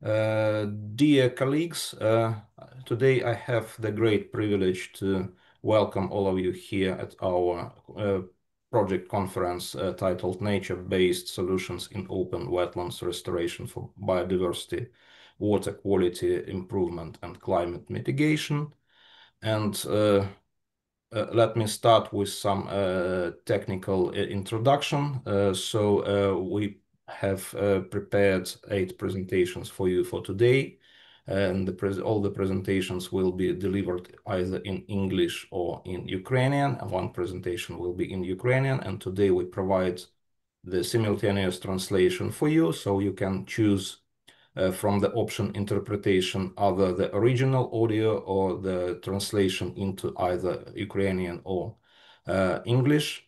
Dear colleagues, today I have the great privilege to welcome all of you here at our project conference titled Nature-Based Solutions in Open Wetlands Restoration for Biodiversity, Water Quality Improvement and Climate Mitigation. And let me start with some technical introduction. We have prepared 8 presentations for you for today, and all the presentations will be delivered either in English or in Ukrainian. One presentation will be in Ukrainian, and today we provide the simultaneous translation for you, so you can choose from the option interpretation, either the original audio or the translation into either Ukrainian or English.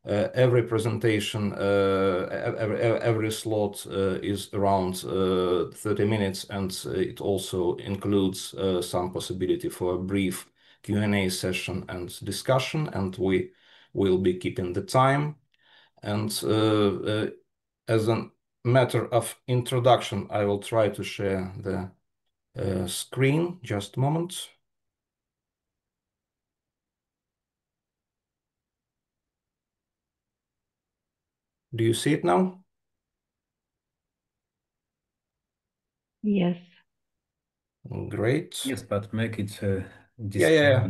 Every presentation, every slot is around 30 minutes, and it also includes some possibility for a brief Q&A session and discussion, and we will be keeping the time. And as a matter of introduction, I will try to share the screen. Just a moment. Do you see it now? Yes. Great. Yes, but make it Yeah.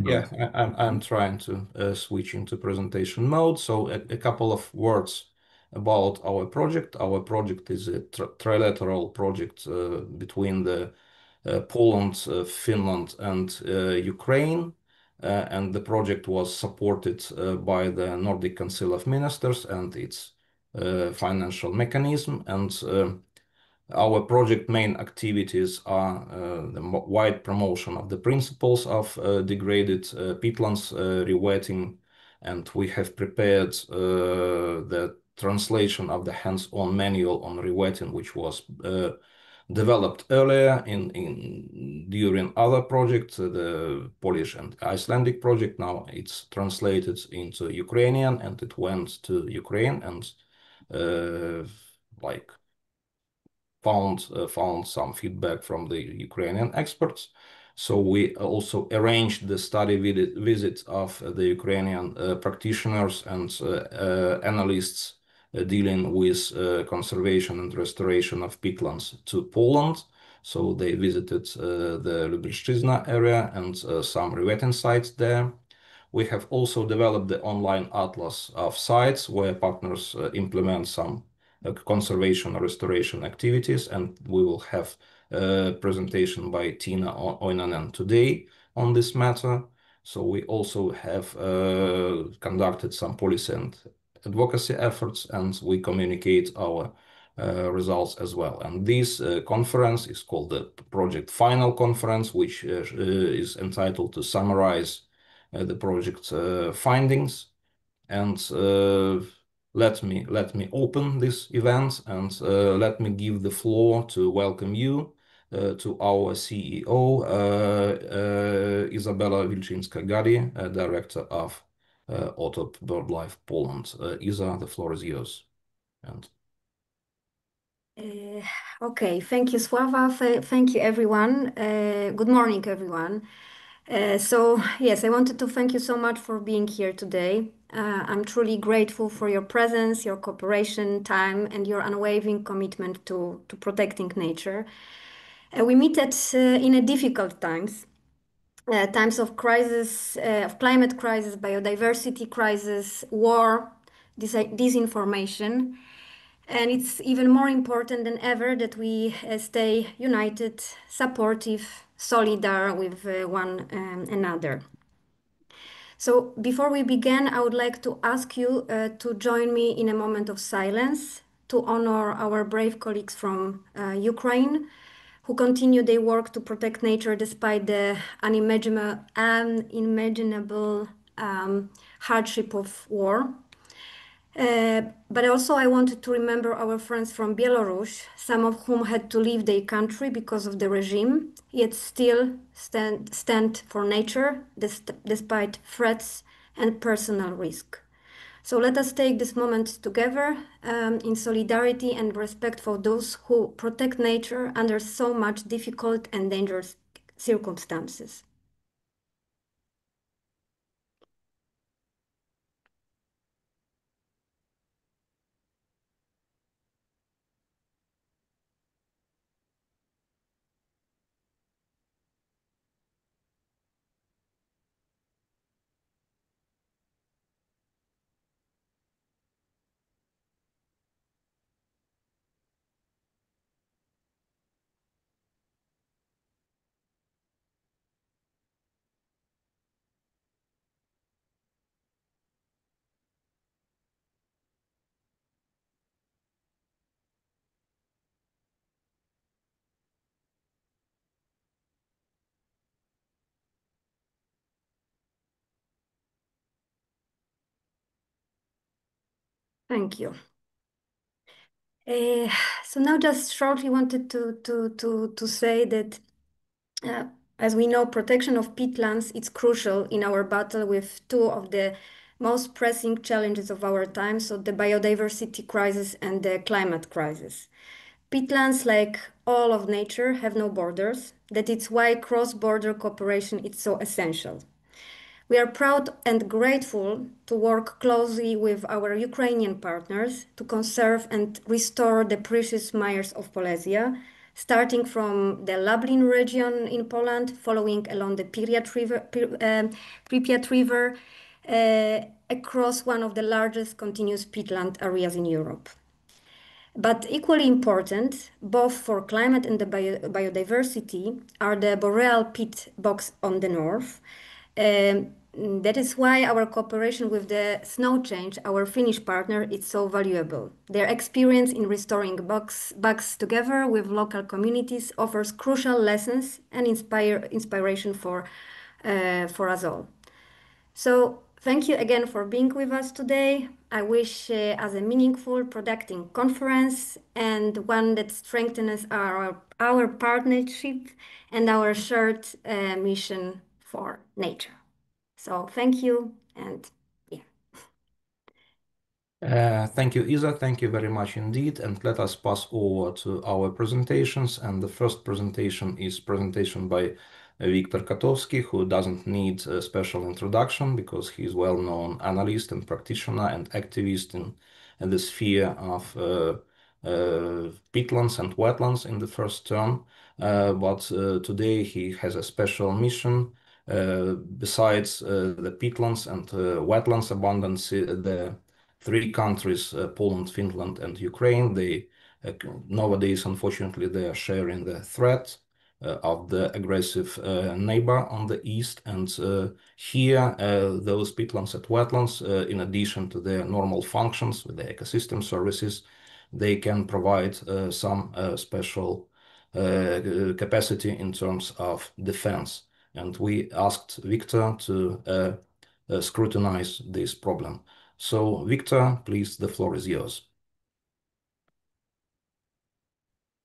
I'm trying to switch into presentation mode. So a couple of words about our project. Our project is a trilateral project between Poland, Finland, and Ukraine. And the project was supported by the Nordic Council of Ministers and its financial mechanism. And our project main activities are the wide promotion of the principles of degraded peatlands rewetting, and we have prepared the translation of the hands-on manual on rewetting, which was developed earlier during other projects, the Polish and Icelandic project. Now it's translated into Ukrainian, and it went to Ukraine and found some feedback from the Ukrainian experts. So we also arranged the study visit of the Ukrainian practitioners and analysts dealing with conservation and restoration of peatlands to Poland. So they visited the Lubelszczyzna area and some rewetting sites there. We have also developed the online atlas of sites where partners implement some conservation or restoration activities, and we will have a presentation by Tina Oinanen today on this matter. So we also have conducted some policy and advocacy efforts, and we communicate our results as well. And this conference is called the Project Final Conference, which is entitled to summarize the project findings. And let me open this event, and let me give the floor to welcome you to our CEO, Izabela Wilczyńska-Gadi, Director of OTOP BirdLife Poland. Isa, the floor is yours. Okay, thank you, Sława. Thank you, everyone. Good morning, everyone. Yes, I wanted to thank you so much for being here today. I'm truly grateful for your presence, your cooperation, time, and your unwavering commitment to protecting nature. We meet in a difficult times of crisis, of climate crisis, biodiversity crisis, war, disinformation. And it's even more important than ever that we stay united, supportive, solidar with one another. So before we begin, I would like to ask you to join me in a moment of silence to honor our brave colleagues from Ukraine who continue their work to protect nature despite the unimaginable hardship of war. But also I wanted to remember our friends from Belarus, some of whom had to leave their country because of the regime, yet still stand for nature despite threats and personal risk. So let us take this moment together in solidarity and respect for those who protect nature under so much difficult and dangerous circumstances. Thank you. So now just shortly wanted to say that as we know, protection of peatlands is crucial in our battle with two of the most pressing challenges of our time, so the biodiversity crisis and the climate crisis. Peatlands, like all of nature, have no borders. That is why cross-border cooperation is so essential. We are proud and grateful to work closely with our Ukrainian partners to conserve and restore the precious mares of Polesia, starting from the Lublin region in Poland, following along the Pripyat River, across one of the largest continuous peatland areas in Europe. But equally important, both for climate and the biodiversity, are the Boreal peat bogs on the north. That is why our cooperation with the Snowchange, our Finnish partner, is so valuable. Their experience in restoring bugs together with local communities offers crucial lessons and inspiration for us all. So thank you again for being with us today. I wish us a meaningful, productive conference and one that strengthens our partnership and our shared mission for nature. So thank you and yeah. Thank you, Isa. Thank you very much indeed. And let us pass over to our presentations. And the first presentation is presentation by Wiktor Kotowski, who doesn't need a special introduction because he is well-known analyst and practitioner and activist in the sphere of peatlands and wetlands in the first term. But today he has a special mission. Besides the peatlands and wetlands abundance, the three countries, Poland, Finland, and Ukraine, they nowadays, unfortunately, they are sharing the threat of the aggressive neighbor on the east. And here, those peatlands and wetlands, in addition to their normal functions with the ecosystem services, they can provide some special capacity in terms of defense. And we asked Wiktor to scrutinize this problem. So, Wiktor, please, the floor is yours.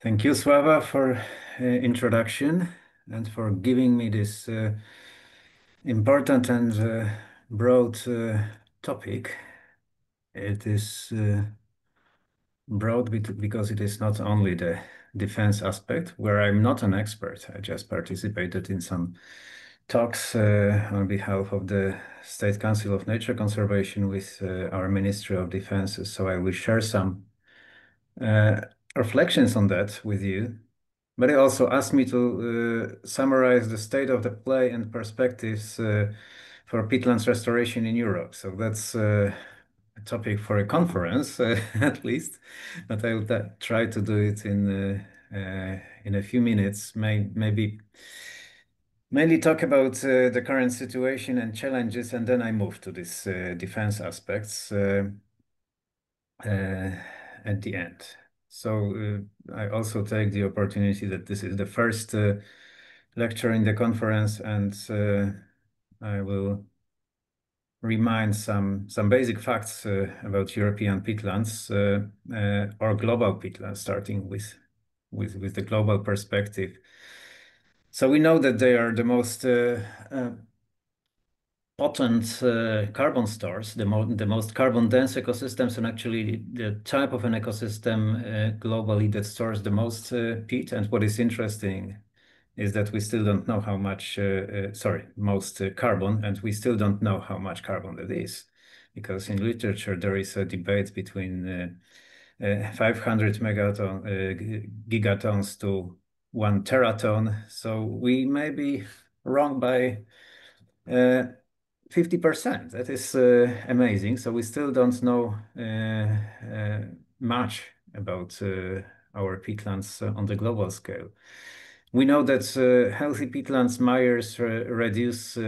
Thank you, Sława, for introduction and for giving me this important and broad topic. It is broad because it is not only the defense aspect, where I'm not an expert. I just participated in some talks on behalf of the State Council of Nature Conservation with our Ministry of Defense. So I will share some reflections on that with you. But he also asked me to summarize the state of the play and perspectives for peatlands restoration in Europe. So that's a topic for a conference, at least. But I will try to do it in a few minutes. Maybe mainly talk about the current situation and challenges, and then I move to this defense aspects at the end. So I also take the opportunity that this is the first lecture in the conference, and I will remind some basic facts about European peatlands or global peatlands, starting with the global perspective. So we know that they are the most potent carbon stores, the most carbon dense ecosystems, and actually the type of an ecosystem globally that stores the most peat. And what is interesting is that we still don't know how much, most carbon, and we still don't know how much carbon that is. Because in literature, there is a debate between 500 gigatons to 1 teraton. So we may be wrong by 50%. That is amazing. So we still don't know much about our peatlands on the global scale. We know that healthy peatlands mires reduce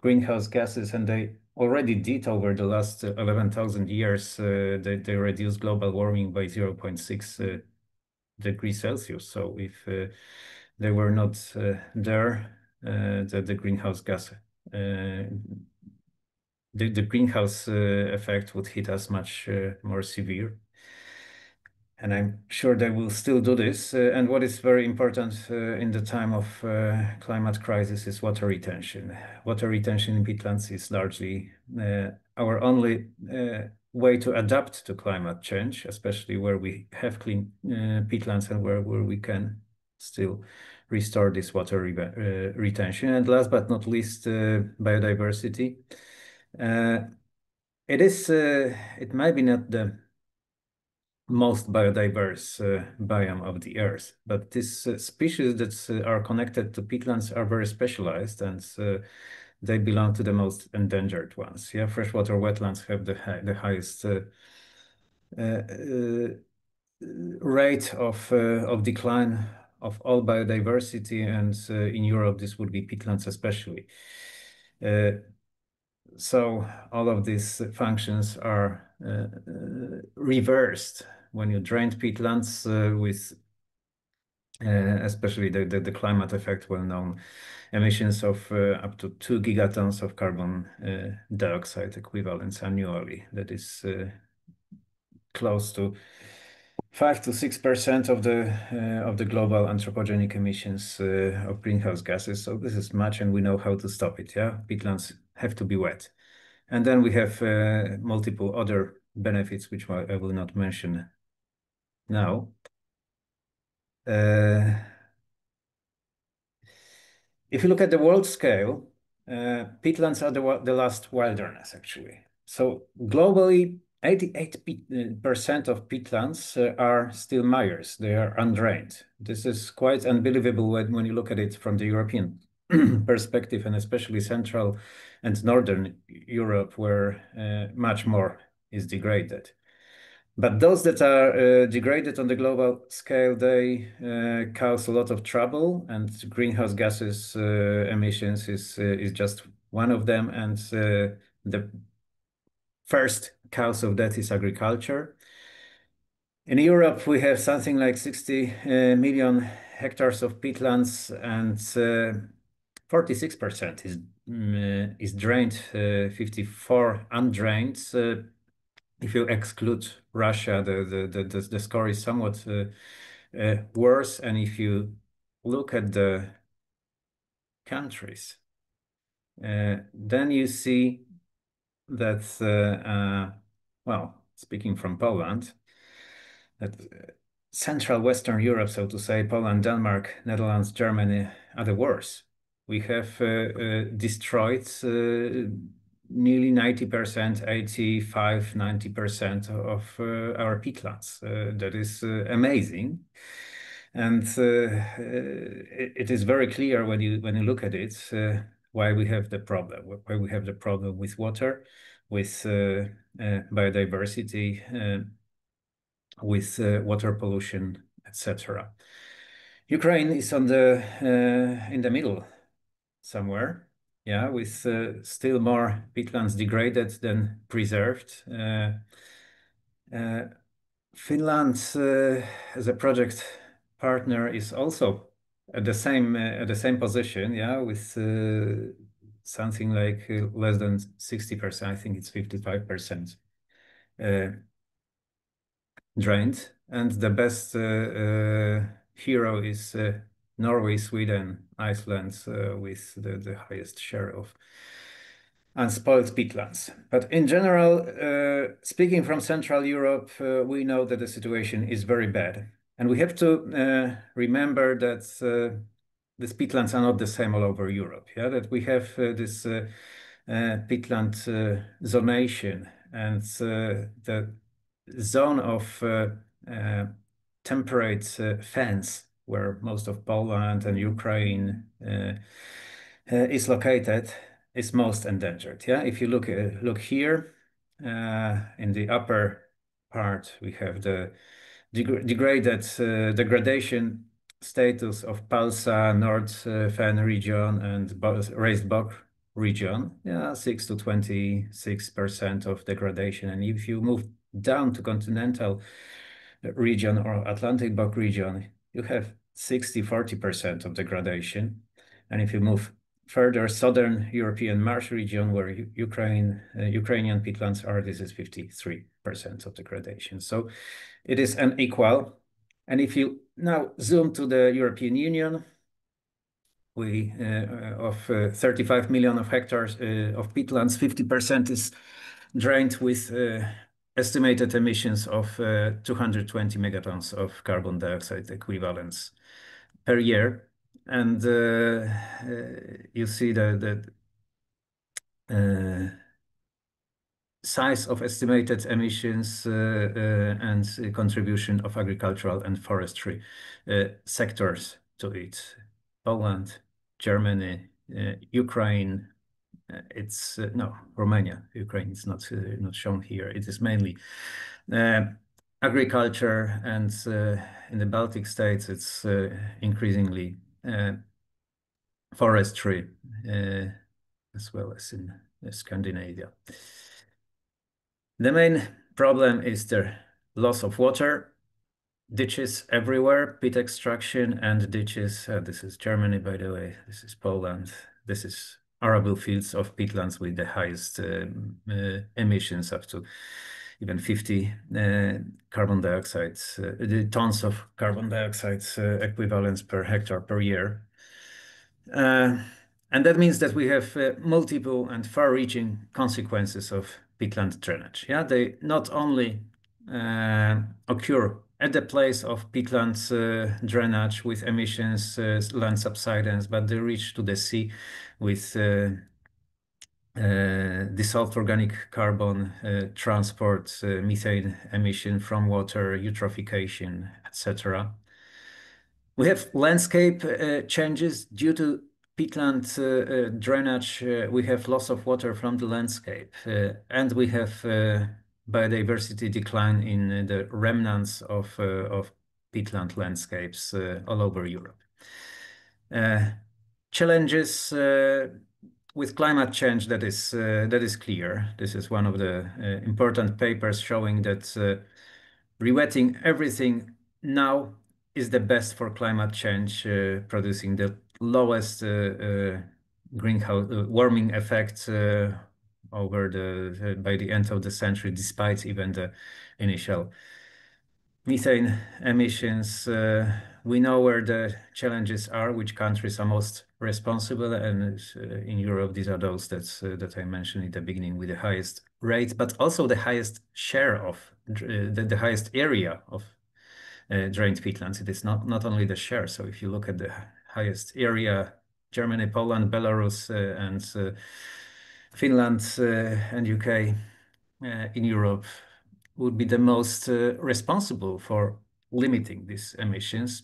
greenhouse gases, and they already did over the last 11,000 years. They reduced global warming by 0.6 degrees Celsius. So if they were not there, the greenhouse gas the greenhouse effect would hit us much more severe. And I'm sure they will still do this. And what is very important in the time of climate crisis is water retention. Water retention in peatlands is largely our only way to adapt to climate change, especially where we have clean peatlands and where we can still restore this water retention. And last but not least, biodiversity. It might be not the most biodiverse biome of the earth, but these species that are connected to peatlands are very specialized, and they belong to the most endangered ones. Yeah, freshwater wetlands have the highest rate of decline of all biodiversity, and in Europe this would be peatlands especially. So all of these functions are reversed when you drain peatlands with especially the climate effect, well-known emissions of up to 2 gigatons of carbon dioxide equivalents annually. That is close to 5 to 6% of the global anthropogenic emissions of greenhouse gases. So this is much, and we know how to stop it. Yeah, peatlands have to be wet, and then we have multiple other benefits which I will not mention now. If you look at the world scale, peatlands are the last wilderness, actually. So globally, 88% of peatlands are still mires. They are undrained. This is quite unbelievable when you look at it from the European perspective, and especially Central and Northern Europe, where much more is degraded. But those that are degraded on the global scale, they cause a lot of trouble, and greenhouse gases emissions is just one of them. And the first cause of that is agriculture. In Europe, we have something like 60 million hectares of peatlands, and 46% is drained, 54 undrained. If you exclude Russia, the score is somewhat worse. And if you look at the countries, then you see that, well, speaking from Poland, that Central Western Europe, so to say, Poland, Denmark, Netherlands, Germany are the worst. We have destroyed nearly 90%, 85, 90% of our peatlands. That is amazing. And it is very clear when you look at it why we have the problem. Why we have the problem with water, with biodiversity, with water pollution, etc. Ukraine is on in the middle somewhere. Yeah, with still more peatlands degraded than preserved. Finland, as a project partner, is also at the same position. Yeah, with something like less than 60%. I think it's 55% drained, and the best hero is Norway, Sweden, Iceland, with the highest share of unspoiled peatlands. But in general, speaking from Central Europe, we know that the situation is very bad. And we have to remember that these peatlands are not the same all over Europe. Yeah, that we have this peatland zonation, and the zone of temperate fens, where most of Poland and Ukraine is located, is most endangered. Yeah, if you look here in the upper part, we have the degradation status of Palsa, North Fen region, and raised bog region. Yeah, 6 to 26% of degradation. And if you move down to continental region or Atlantic bog region, you have 60-40% of degradation. And if you move further southern European marsh region, where Ukrainian peatlands are, this is 53% of degradation. So it is unequal. And if you now zoom to the European Union, we of 35 million of hectares of peatlands, 50% is drained with estimated emissions of 220 megatons of carbon dioxide equivalents per year. And you see the size of estimated emissions and contribution of agricultural and forestry sectors to it. Poland, Germany, Ukraine, it's no, Romania. Ukraine is not shown here. It is mainly agriculture, and in the Baltic states, it's increasingly forestry, as well as in Scandinavia. The main problem is the loss of water, ditches everywhere, peat extraction and ditches. This is Germany, by the way. This is Poland. This is arable fields of peatlands with the highest emissions, up to even 50 carbon dioxide, the tons of carbon dioxide equivalents per hectare per year. And that means that we have multiple and far-reaching consequences of peatland drainage. Yeah, they not only occur at the place of peatland drainage with emissions, land subsidence, but they reach to the sea with dissolved organic carbon transport, methane emission from water, eutrophication, etc. We have landscape changes due to peatland drainage. We have loss of water from the landscape, and we have biodiversity decline in the remnants of peatland landscapes all over Europe. Challenges with climate change, that is clear. This is one of the important papers showing that rewetting everything now is the best for climate change, producing the lowest greenhouse warming effect over by the end of the century, despite even the initial methane emissions. We know where the challenges are, which countries are most responsible, and in Europe, these are those that I mentioned in the beginning, with the highest rate, but also the highest share of the highest area of drained peatlands. It is not only the share. So if you look at the highest area, Germany, Poland, Belarus, and Finland and UK in Europe would be the most responsible for limiting these emissions.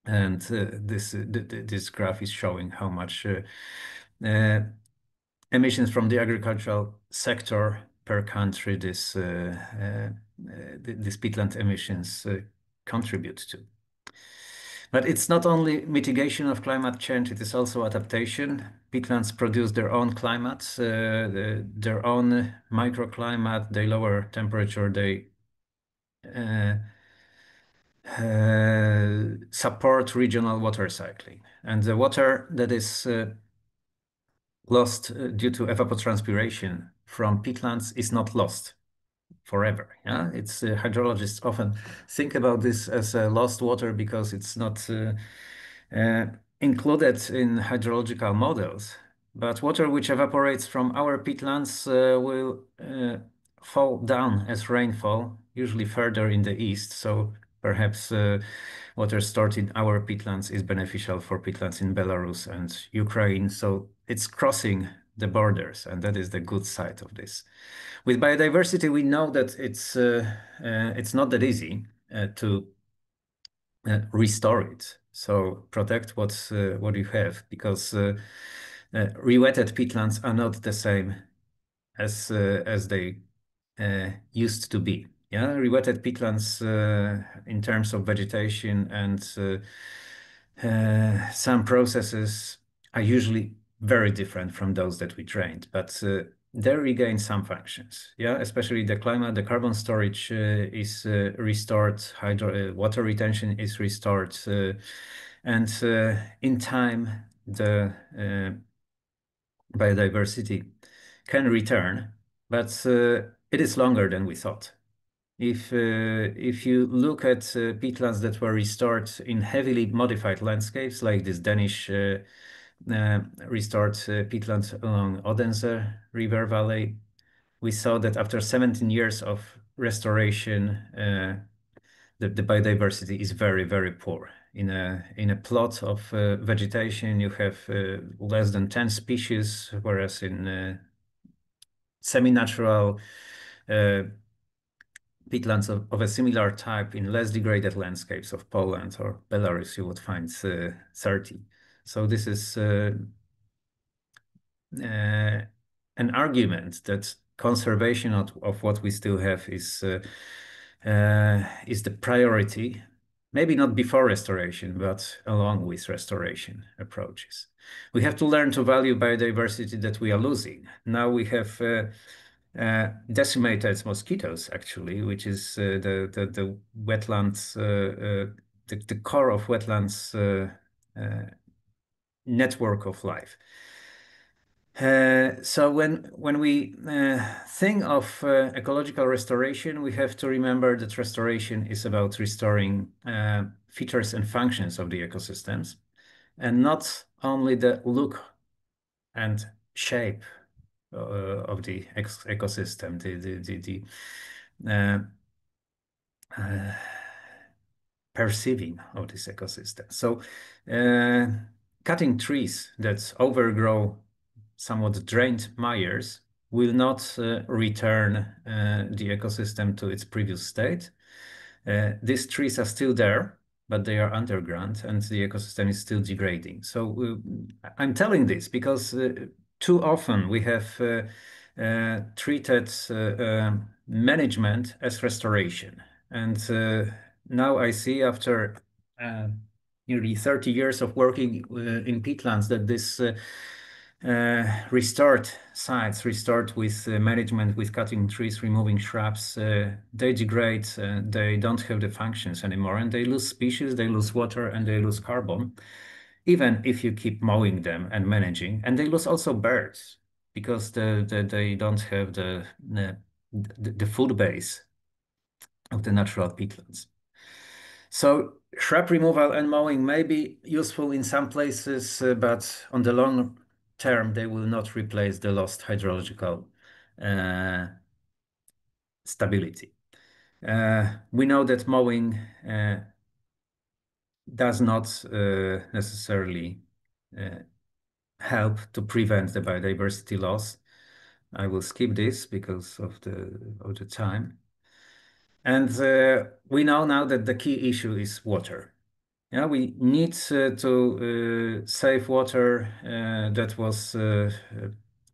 And this graph is showing how much emissions from the agricultural sector per country these peatland emissions contribute to. But it's not only mitigation of climate change, it is also adaptation. Peatlands produce their own climates, their own microclimate, they lower temperature, they support regional water cycling. And the water that is lost due to evapotranspiration from peatlands is not lost forever. Yeah, it's hydrologists often think about this as lost water because it's not included in hydrological models. but water which evaporates from our peatlands will fall down as rainfall, usually further in the east. So perhaps water stored in our peatlands is beneficial for peatlands in Belarus and Ukraine. So it's crossing the borders, and that is the good side of this. With biodiversity, we know that it's not that easy to restore it. So protect what you have, because rewetted peatlands are not the same as they used to be. Yeah, rewetted peatlands in terms of vegetation and some processes are usually very different from those that we trained, but they regain some functions. Yeah, especially the climate, the carbon storage is restored, water retention is restored, and in time the biodiversity can return, but it is longer than we thought. If you look at peatlands that were restored in heavily modified landscapes, like this Danish restored peatlands along Odense River Valley, we saw that after 17 years of restoration, the biodiversity is very, very poor. In a plot of vegetation, you have less than 10 species, whereas in semi-natural peatlands of a similar type in less degraded landscapes of Poland or Belarus, you would find 30. So this is an argument that conservation of what we still have is the priority, maybe not before restoration, but along with restoration approaches. We have to learn to value biodiversity that we are losing. Now we have decimated mosquitoes, actually, which is the wetlands, the core of wetlands network of life. So when we think of ecological restoration, we have to remember that restoration is about restoring features and functions of the ecosystems, and not only the look and shape of the ecosystem, the perceiving of this ecosystem. So cutting trees that overgrow somewhat drained mires will not return the ecosystem to its previous state. These trees are still there, but they are underground and the ecosystem is still degrading. So I'm telling this because too often we have treated management as restoration. And now I see, after nearly 30 years of working in peatlands, that this restored sites, restored with management, with cutting trees, removing shrubs, they degrade, they don't have the functions anymore, and they lose species, they lose water, and they lose carbon, even if you keep mowing them and managing. And they lose also birds, because they don't have the food base of the natural peatlands. So shrub removal and mowing may be useful in some places, but on the long term, they will not replace the lost hydrological stability. We know that mowing does not necessarily help to prevent the biodiversity loss. I will skip this because of the time. And we know now that the key issue is water. Yeah, we need to save water that was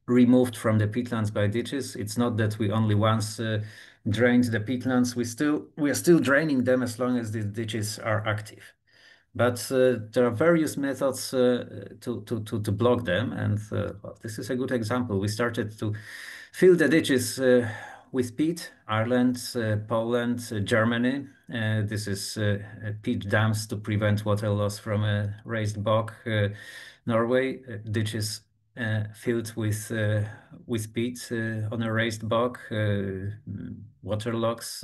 removed from the peatlands by ditches. It's not that we only once drained the peatlands. We are still draining them as long as the ditches are active. But there are various methods to block them, and well, this is a good example. We started to fill the ditches with peat. Ireland, Poland, Germany. This is peat dams to prevent water loss from a raised bog. Norway, ditches filled with peat on a raised bog. Waterlogs.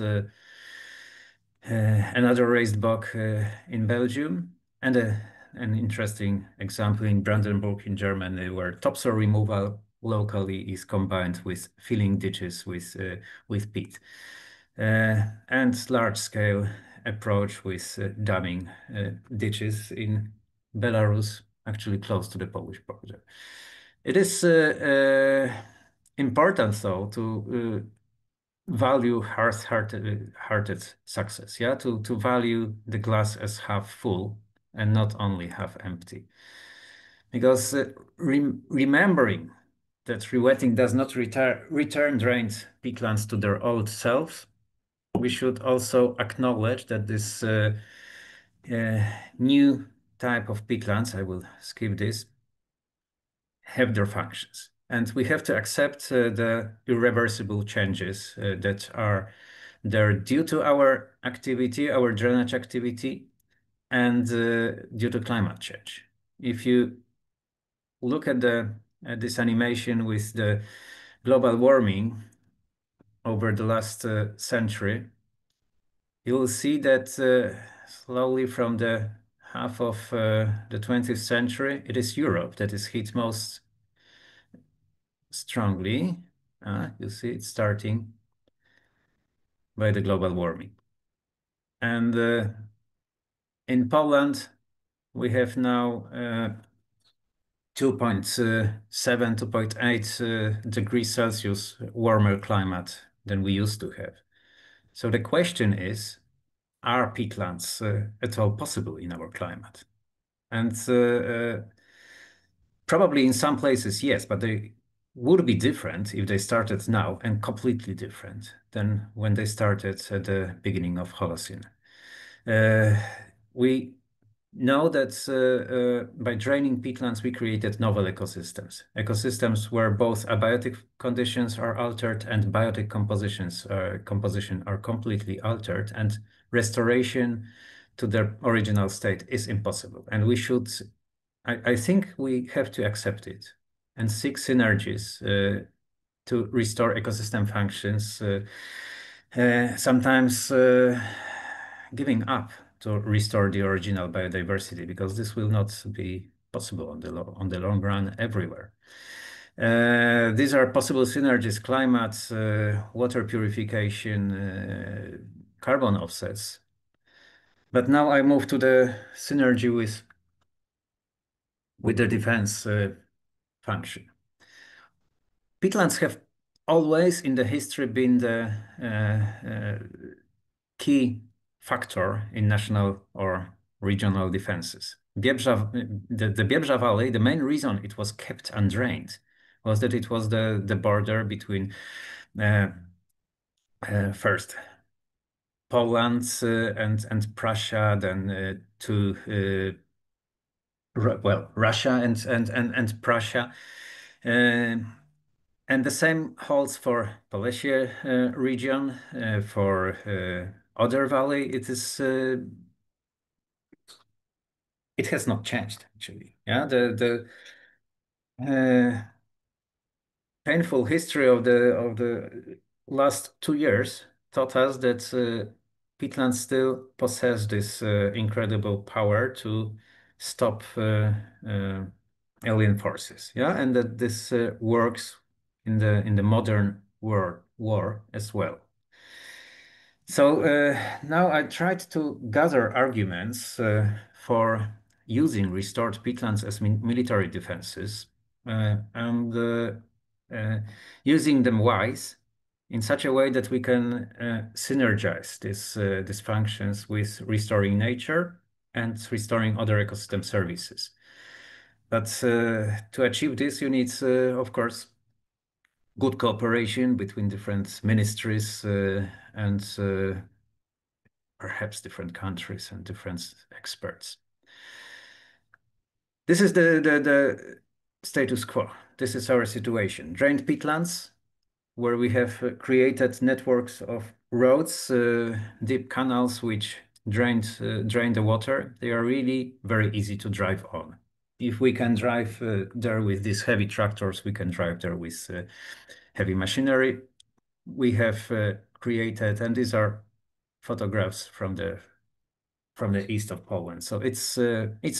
Another raised bog in Belgium, and an interesting example in Brandenburg in Germany, where topsoil removal locally is combined with filling ditches with peat. And large-scale approach with damming ditches in Belarus, actually close to the Polish border. It is important, though, to value hearted success, yeah, to value the glass as half full and not only half empty. Because remembering that rewetting does not return drained peatlands to their old selves, we should also acknowledge that this new type of peatlands, I will skip this, have their functions. And we have to accept the irreversible changes that are there due to our activity, our drainage activity, and due to climate change. If you look at this animation with the global warming over the last century, you will see that slowly from the half of the 20th century, it is Europe that is hit most strongly. You see it starting by the global warming. And in Poland, we have now 2.7, 2.8 degrees Celsius warmer climate than we used to have. So the question is, are peatlands at all possible in our climate? And probably in some places, yes, but they would be different if they started now and completely different than when they started at the beginning of Holocene. We know that by draining peatlands, we created novel ecosystems. Ecosystems where both abiotic conditions are altered and biotic composition are completely altered, and restoration to their original state is impossible. And we should, I think we have to accept it and seek synergies to restore ecosystem functions, sometimes giving up to restore the original biodiversity, because this will not be possible on the long run everywhere. These are possible synergies: climate, water purification, carbon offsets. But now I move to the synergy with the defense function. Peatlands have always in the history been the key factor in national or regional defenses. The Biebrza Valley, the main reason it was kept undrained was that it was the border between first Poland and Prussia, then Russia and Prussia. And the same holds for Polesia region, for Oder Valley. It has not changed, actually. Yeah, the painful history of the last 2 years taught us that peatlands still possess this incredible power to stop alien forces. Yeah, and that this works in the modern war as well. So now I tried to gather arguments for using restored peatlands as military defenses and using them wise in such a way that we can synergize these functions with restoring nature and restoring other ecosystem services. But to achieve this, you need, of course, good cooperation between different ministries and perhaps different countries and different experts. This is the status quo. This is our situation. Drained peatlands, where we have created networks of roads, deep canals which drain the water. They are really very easy to drive on. If we can drive there with these heavy tractors, we can drive there with heavy machinery. We have created, and these are photographs from the from the east of Poland. So it's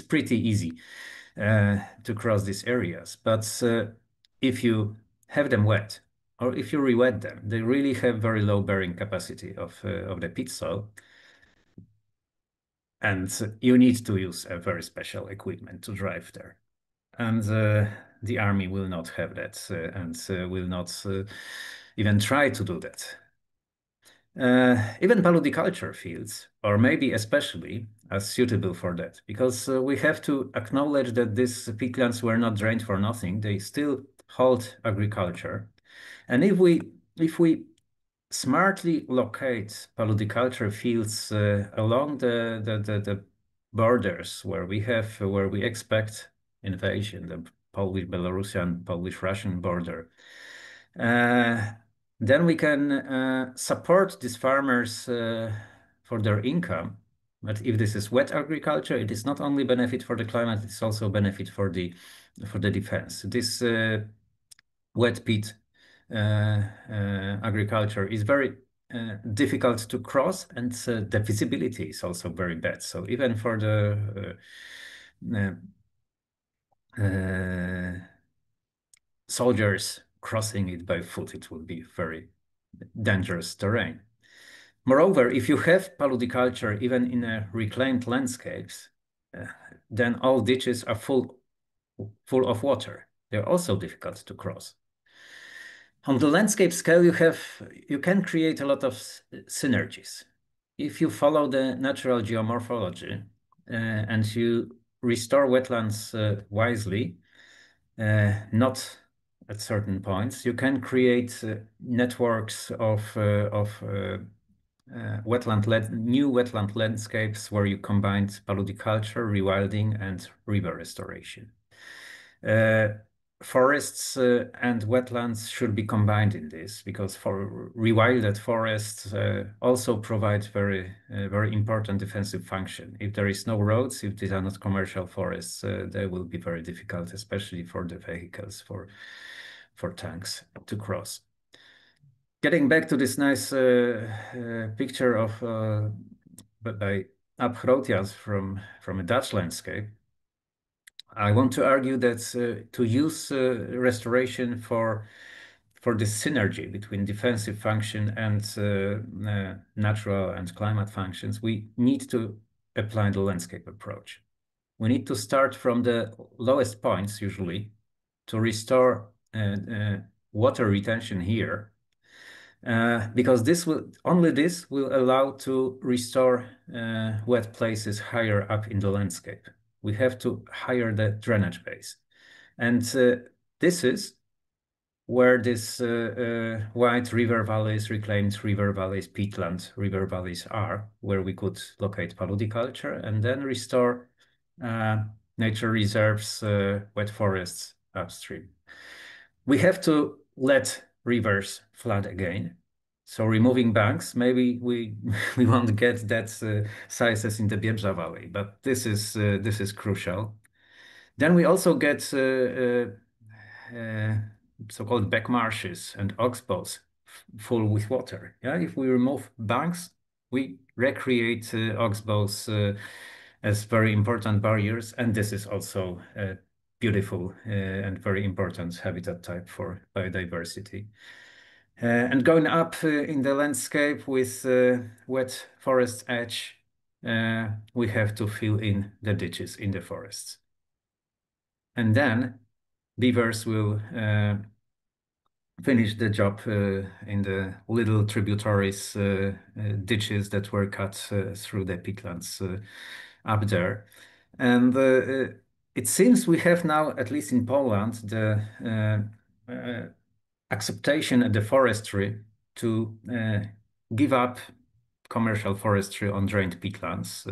pretty easy to cross these areas. But if you have them wet, or if you re-wet them, they really have very low bearing capacity of the peat soil. And you need to use a very special equipment to drive there. And the army will not have that and will not even try to do that. Even paludiculture fields, or maybe especially, are suitable for that, because we have to acknowledge that these peatlands were not drained for nothing. They still hold agriculture. And if we smartly locate paludiculture fields along the borders where we expect invasion, the Polish-Belarusian, Polish-Russian border, then we can support these farmers for their income. But if this is wet agriculture, it is not only benefit for the climate, it's also benefit for the defense. This wet peat agriculture is very difficult to cross, and the visibility is also very bad. So even for the soldiers crossing it by foot, it would be very dangerous terrain. Moreover, if you have paludiculture even in reclaimed landscapes, then all ditches are full of water. They're also difficult to cross. On the landscape scale, you can create a lot of synergies. If you follow the natural geomorphology and you restore wetlands wisely, not at certain points, you can create networks of new wetland landscapes where you combine paludiculture, rewilding, and river restoration. Forests and wetlands should be combined in this, because for rewilded forests also provide very important defensive function. If there is no roads, if these are not commercial forests, they will be very difficult, especially for the vehicles, for tanks to cross. Getting back to this nice picture of by Abgrotias from a Dutch landscape, I want to argue that to use restoration for this synergy between defensive function and natural and climate functions, we need to apply the landscape approach. We need to start from the lowest points, usually, to restore water retention here, because this will allow to restore wet places higher up in the landscape. We have to higher the drainage base. And this is where this wide river valleys, reclaimed river valleys, peatland river valleys are, where we could locate paludiculture and then restore nature reserves, wet forests upstream. We have to let rivers flood again. So removing banks, maybe we won't get that size as in the Biebrza Valley, but this is crucial. Then we also get so-called back marshes and oxbows full with water. Yeah, if we remove banks, we recreate oxbows as very important barriers, and this is also a beautiful and very important habitat type for biodiversity. And going up in the landscape with wet forest edge, we have to fill in the ditches in the forests. And then beavers will finish the job in the little tributaries, ditches that were cut through the peatlands up there. And it seems we have now, at least in Poland, the acceptation of the forestry to give up commercial forestry on drained peatlands.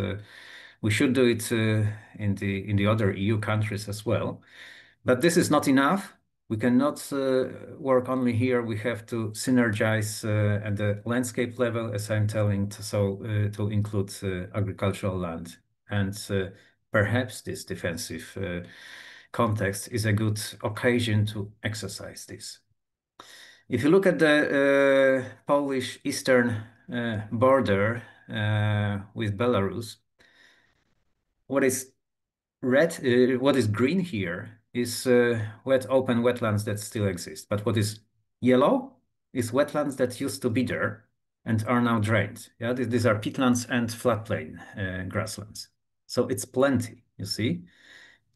We should do it in the other EU countries as well. But this is not enough. We cannot work only here. We have to synergize at the landscape level, as I'm telling, to include agricultural land. And perhaps this defensive context is a good occasion to exercise this. If you look at the Polish eastern border with Belarus, what is red, what is green here is wet open wetlands that still exist. But what is yellow is wetlands that used to be there and are now drained. Yeah, these are peatlands and floodplain grasslands. So it's plenty, you see.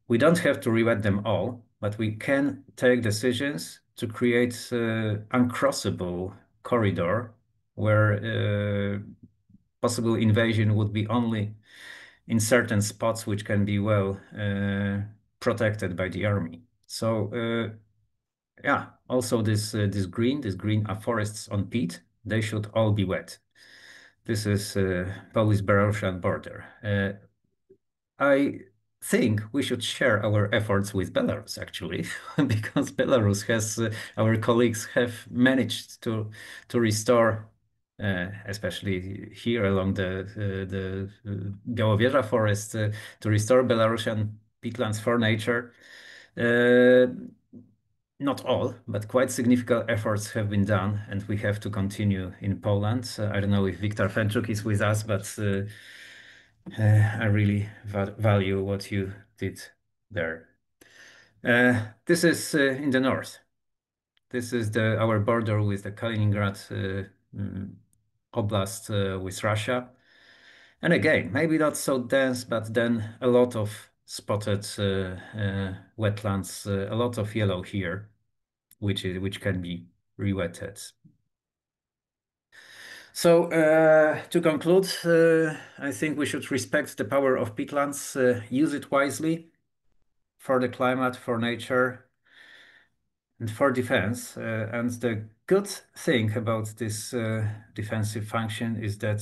We don't have to re-wet them all, but we can take decisions to create uncrossable corridor where possible invasion would be only in certain spots which can be well protected by the army. So yeah, also this green are forests on peat. They should all be wet. This is Polish-Belarusian border. I think we should share our efforts with Belarus, actually, because Belarus has, our colleagues have managed to restore, especially here along the Białowieża forest, to restore Belarusian peatlands for nature. Not all, but quite significant efforts have been done, and we have to continue in Poland. I don't know if Wiktor Fenczuk is with us, but I really value what you did there. This is in the north. This is our border with the Kaliningrad Oblast with Russia. And again, maybe not so dense, but then a lot of spotted wetlands, a lot of yellow here, which can be re-wetted. So to conclude, I think we should respect the power of peatlands, use it wisely for the climate, for nature, and for defense. And the good thing about this defensive function is that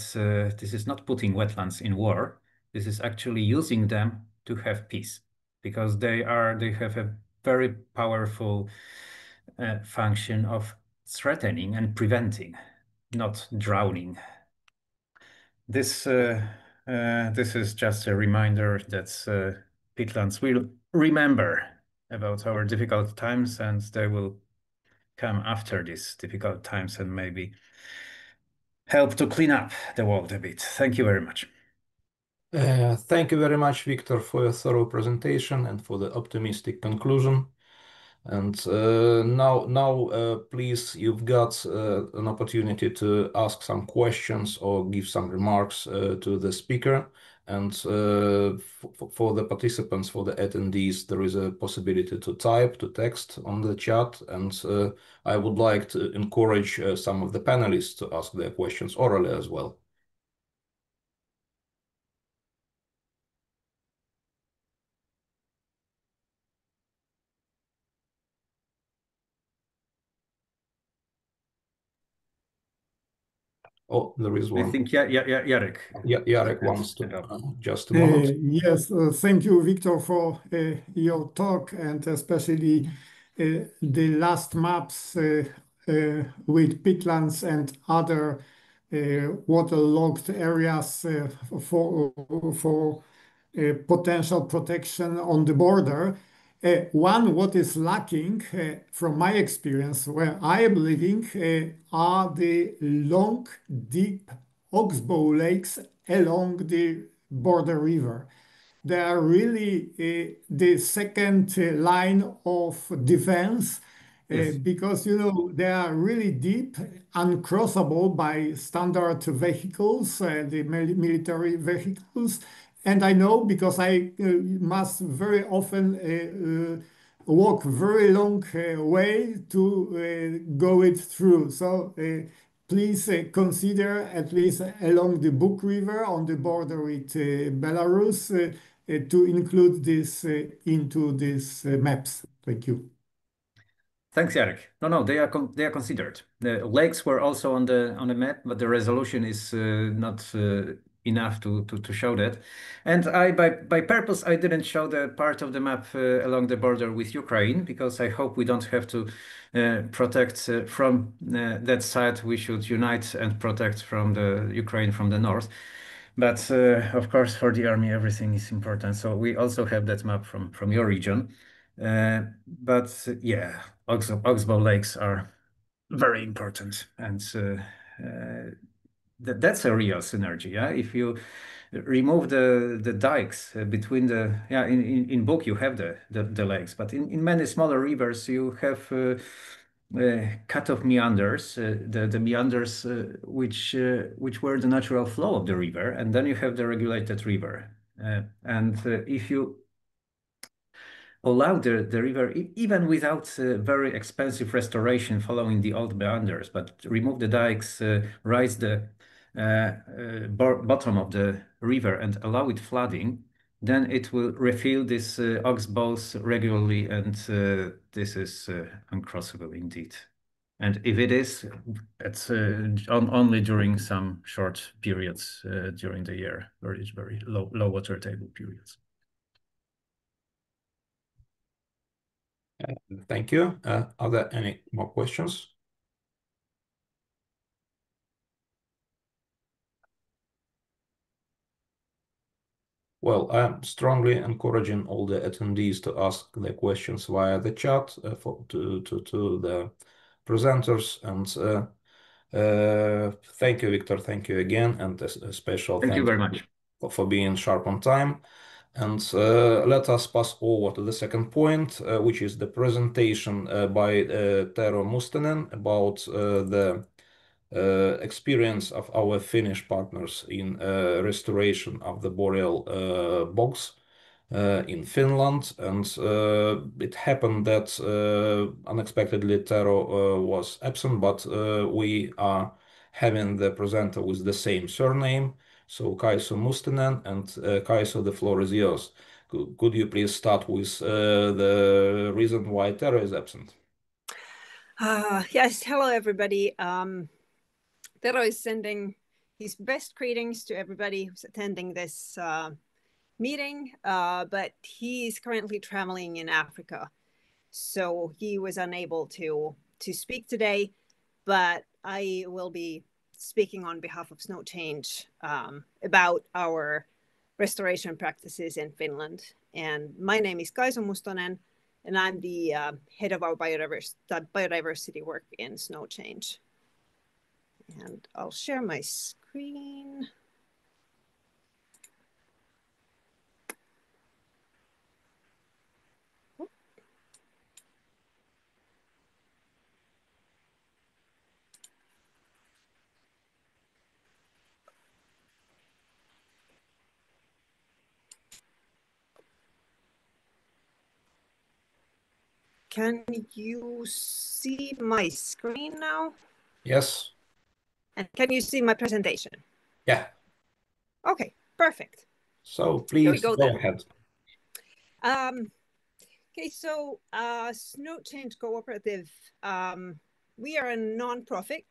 this is not putting wetlands in war. This is actually using them to have peace, because they have a very powerful function of threatening and preventing, not drowning. This is just a reminder that peatlands will remember about our difficult times, and they will come after these difficult times and maybe help to clean up the world a bit. Thank you very much. Thank you very much, Wiktor, for your thorough presentation and for the optimistic conclusion. And now, please, you've got an opportunity to ask some questions or give some remarks to the speaker. And for the participants, for the attendees, there is a possibility to type, to text on the chat. And I would like to encourage some of the panelists to ask their questions orally as well. Oh, there is one. I think Jarek. Jarek wants to just a moment. Yes, thank you, Wiktor, for your talk, and especially the last maps with peatlands and other waterlogged areas for potential protection on the border. What is lacking from my experience where I am living are the long, deep oxbow lakes along the border river. They are really the second line of defense. Yes. Because they are really deep, uncrossable by standard vehicles, the military vehicles. And I know because I must very often walk very long way to go it through. So please consider at least along the Buk River on the border with Belarus to include this into these maps. Thank you. Thanks, Jarek. No, they are considered. The lakes were also on the map, but the resolution is not enough to show that. And by purpose I didn't show the part of the map along the border with Ukraine, because I hope we don't have to protect from that side. We should unite and protect from the Ukraine from the north. But of course, for the army, everything is important. So we also have that map from your region. But yeah, oxbow lakes are very important, and that's a real synergy. Yeah, if you remove the dikes between the, yeah, in book you have the lakes, but in many smaller rivers you have cut-off meanders, the meanders which were the natural flow of the river, and then you have the regulated river. And if you allow the river, even without very expensive restoration following the old meanders, but remove the dikes, raise the bottom of the river and allow it flooding, then it will refill these oxbows regularly, and this is uncrossable indeed. And if it is, it's only during some short periods during the year, where it's very low water table periods. Thank you. Are there any more questions? Well, I'm strongly encouraging all the attendees to ask their questions via the chat to the presenters. And thank you, Wiktor. Thank you again, and a special Thank you very much for being sharp on time. And let us pass over to the second point, which is the presentation by Tero Mustonen about the experience of our Finnish partners in restoration of the boreal bogs in Finland. And it happened that unexpectedly Tero was absent, but we are having the presenter with the same surname. So Kaisu Mustonen, and Kaisu, the floor is yours. Could you please start with the reason why Tero is absent? Yes, hello everybody. Tero is sending his best greetings to everybody who's attending this meeting, but he is currently traveling in Africa, so he was unable to speak today, but I will be speaking on behalf of Snowchange about our restoration practices in Finland. And my name is Kaisu Mustonen, and I'm the head of our biodiversity work in Snowchange. And I'll share my screen. Can you see my screen now? Yes. And can you see my presentation? Yeah. Okay, perfect. So please go ahead. Okay, so Snowchange Cooperative, we are a non-profit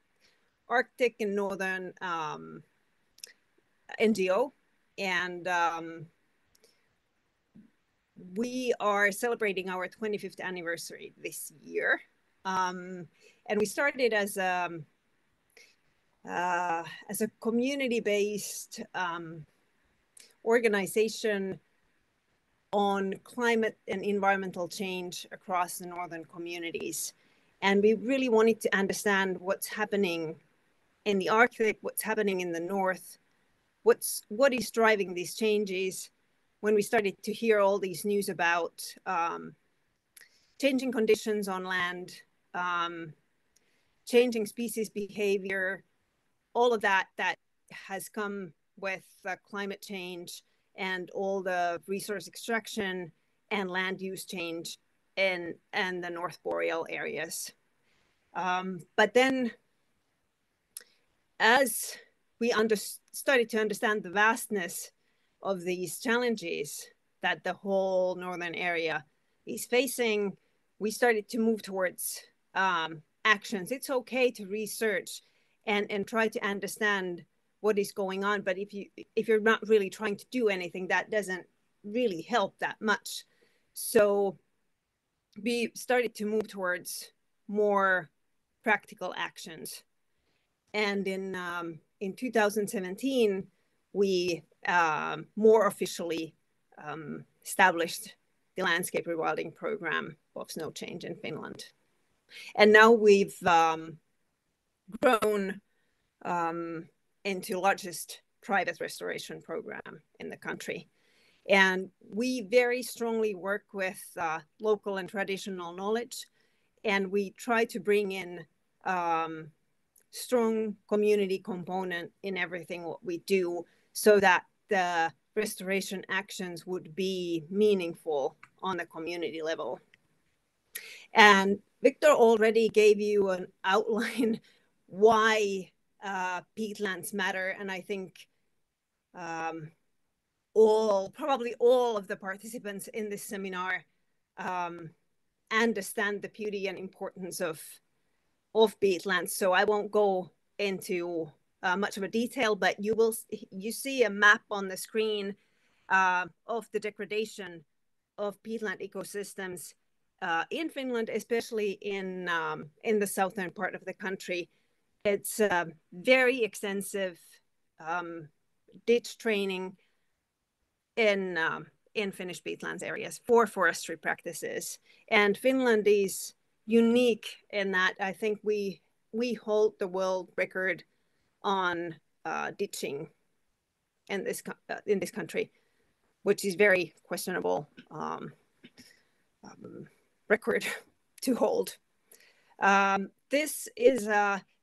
Arctic and Northern NGO, and we are celebrating our 25th anniversary this year. And we started as a community-based organization on climate and environmental change across the northern communities. And we really wanted to understand what's happening in the Arctic, what's happening in the north, what is driving these changes. When we started to hear all these news about changing conditions on land, changing species behavior, all of that has come with climate change and all the resource extraction and land use change in the North Boreal areas. But then as we started to understand the vastness of these challenges that the whole northern area is facing, we started to move towards actions. It's okay to research and try to understand what is going on, but if you're not really trying to do anything, that doesn't really help that much. So we started to move towards more practical actions. And in 2017, we more officially established the landscape rewilding program of Snowchange in Finland. And now we've grown into the largest private restoration program in the country. And we very strongly work with local and traditional knowledge, and we try to bring in strong community component in everything what we do, so that the restoration actions would be meaningful on the community level. And Wiktor already gave you an outline why peatlands matter, and I think probably all of the participants in this seminar understand the beauty and importance of peatlands. So I won't go into much of a detail, but you see a map on the screen of the degradation of peatland ecosystems in Finland, especially in the southern part of the country. It's very extensive ditch training in Finnish peatlands areas for forestry practices. And Finland is unique in that I think we hold the world record on ditching in this country, which is very questionable record to hold. This is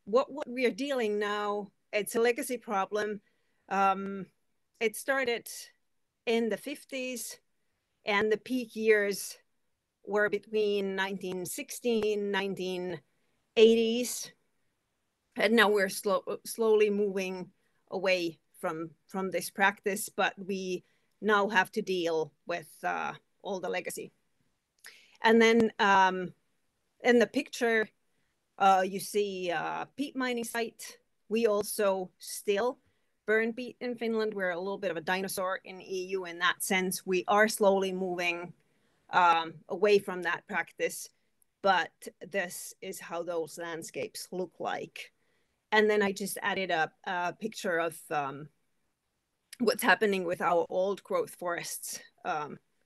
what we are dealing now. It's a legacy problem. It started in the 50s, and the peak years were between 1916, 1980s. And now we're slowly moving away from this practice, but we now have to deal with all the legacy. And then in the picture, you see a peat mining site. We also still burn peat in Finland. We're a little bit of a dinosaur in EU in that sense. We are slowly moving away from that practice, but this is how those landscapes look like. And then I just added a picture of what's happening with our old growth forests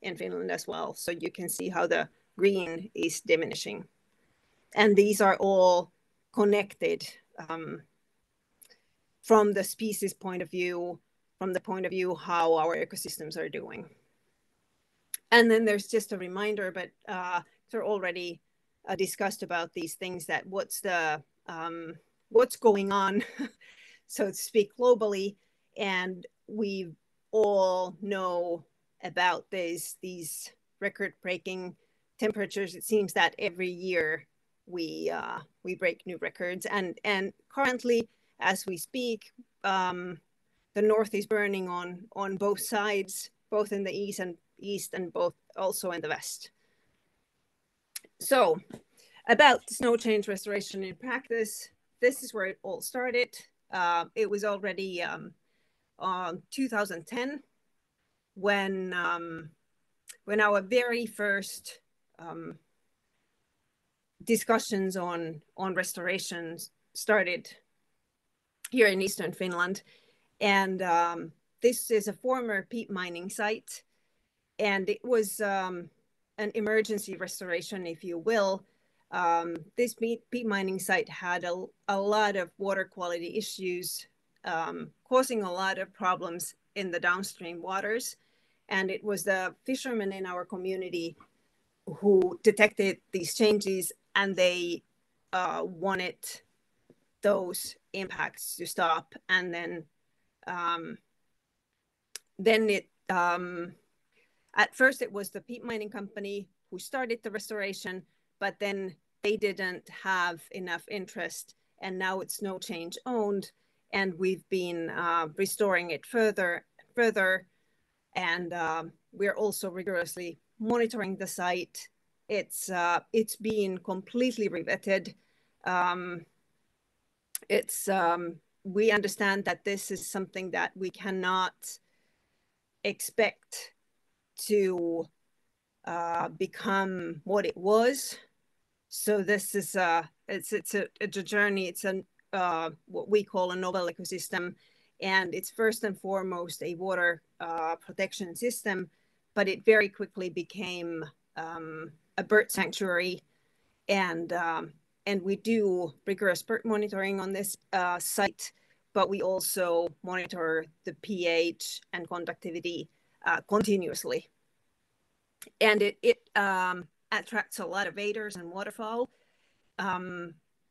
in Finland as well. So you can see how the green is diminishing. And these are all connected from the species point of view, from the point of view how our ecosystems are doing. And then there's just a reminder, but they're already discussed about these things, that what's going on, so to speak, globally. And we all know about these record-breaking temperatures. It seems that every year we break new records. And currently, as we speak, the north is burning on both sides, both in the east and both also in the west. So about snow change restoration in practice, this is where it all started. It was already 2010 when our very first discussions on restoration started here in Eastern Finland. And this is a former peat mining site. And it was an emergency restoration, if you will. This peat mining site had a lot of water quality issues, causing a lot of problems in the downstream waters. And it was the fishermen in our community who detected these changes, and they wanted those impacts to stop. And then it at first it was the peat mining company who started the restoration, but then they didn't have enough interest, and now it's Snowchange owned, and we've been restoring it further, and we're also rigorously monitoring the site. It's been completely revetted. We understand that this is something that we cannot expect to become what it was. So this is it's a journey. It's what we call a novel ecosystem, and it's first and foremost a water protection system, but it very quickly became a bird sanctuary, and we do rigorous bird monitoring on this site. but we also monitor the pH and conductivity continuously. And it attracts a lot of waders and waterfowl,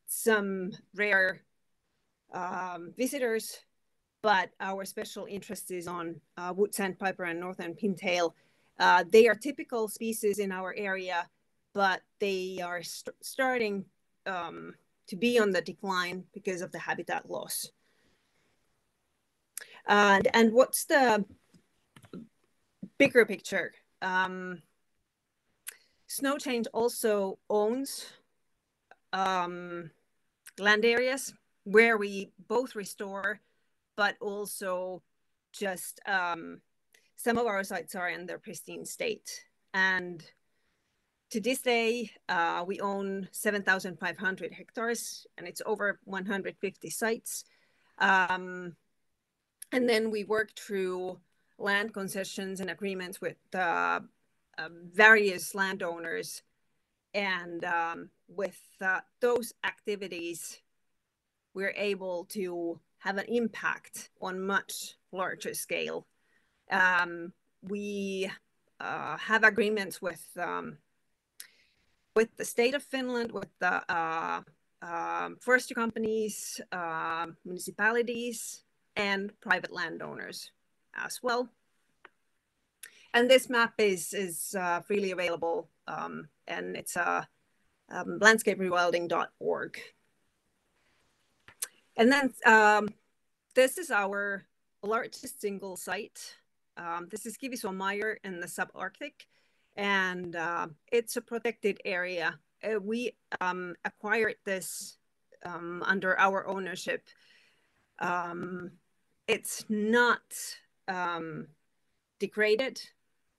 some rare visitors, but our special interest is on wood sandpiper and northern pintail. They are typical species in our area, but they are starting to be on the decline because of the habitat loss. And what's the bigger picture? Snowchange also owns land areas where we both restore, but also just some of our sites are in their pristine state. And to this day, we own 7,500 hectares, and it's over 150 sites. And then we work through land concessions and agreements with various landowners. And with those activities, we're able to have an impact on much larger scale. We have agreements with the state of Finland, with the forestry companies, municipalities, and private landowners as well. And this map is freely available, and it's landscaperewilding.org. And then this is our largest single site. This is Kivissuonmaier in the subarctic, and it's a protected area. We acquired this under our ownership. It's not degraded.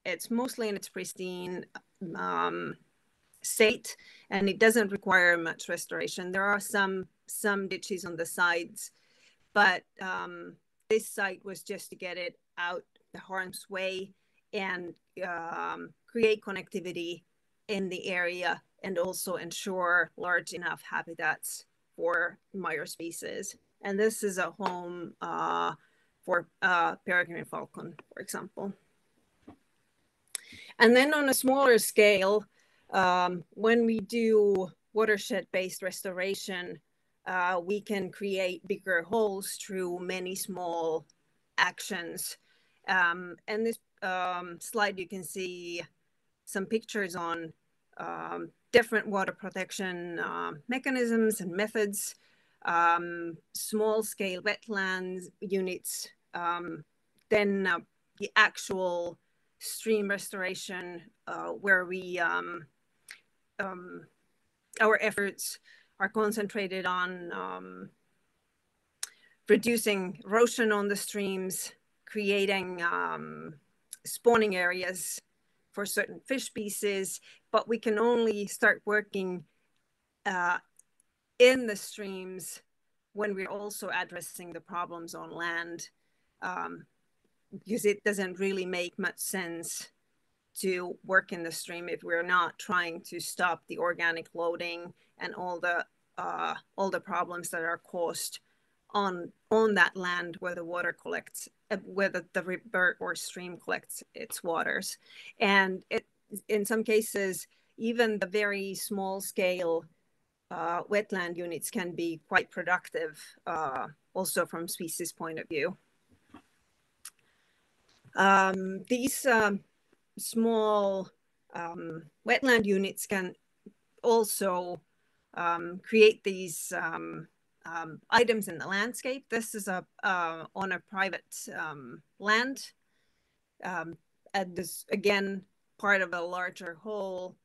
It's mostly in its pristine state, and it doesn't require much restoration. There are some ditches on the sides, but this site was just to get it out the harm's way and create connectivity in the area and also ensure large enough habitats for Meyer species. And this is a home for peregrine falcon, for example. And then on a smaller scale, when we do watershed-based restoration, we can create bigger wholes through many small actions. And this slide, you can see some pictures on different water protection mechanisms and methods, small-scale wetlands units, then the actual stream restoration where we our efforts are concentrated on reducing erosion on the streams, creating spawning areas for certain fish species, but we can only start working in the streams when we're also addressing the problems on land, because it doesn't really make much sense to work in the stream if we're not trying to stop the organic loading and all the problems that are caused on that land where the water collects, whether the river or stream collects its waters. And in some cases, even the very small scale wetland units can be quite productive, also from species point of view. These small wetland units can also create these items in the landscape. This is on a private land, and this again part of a larger whole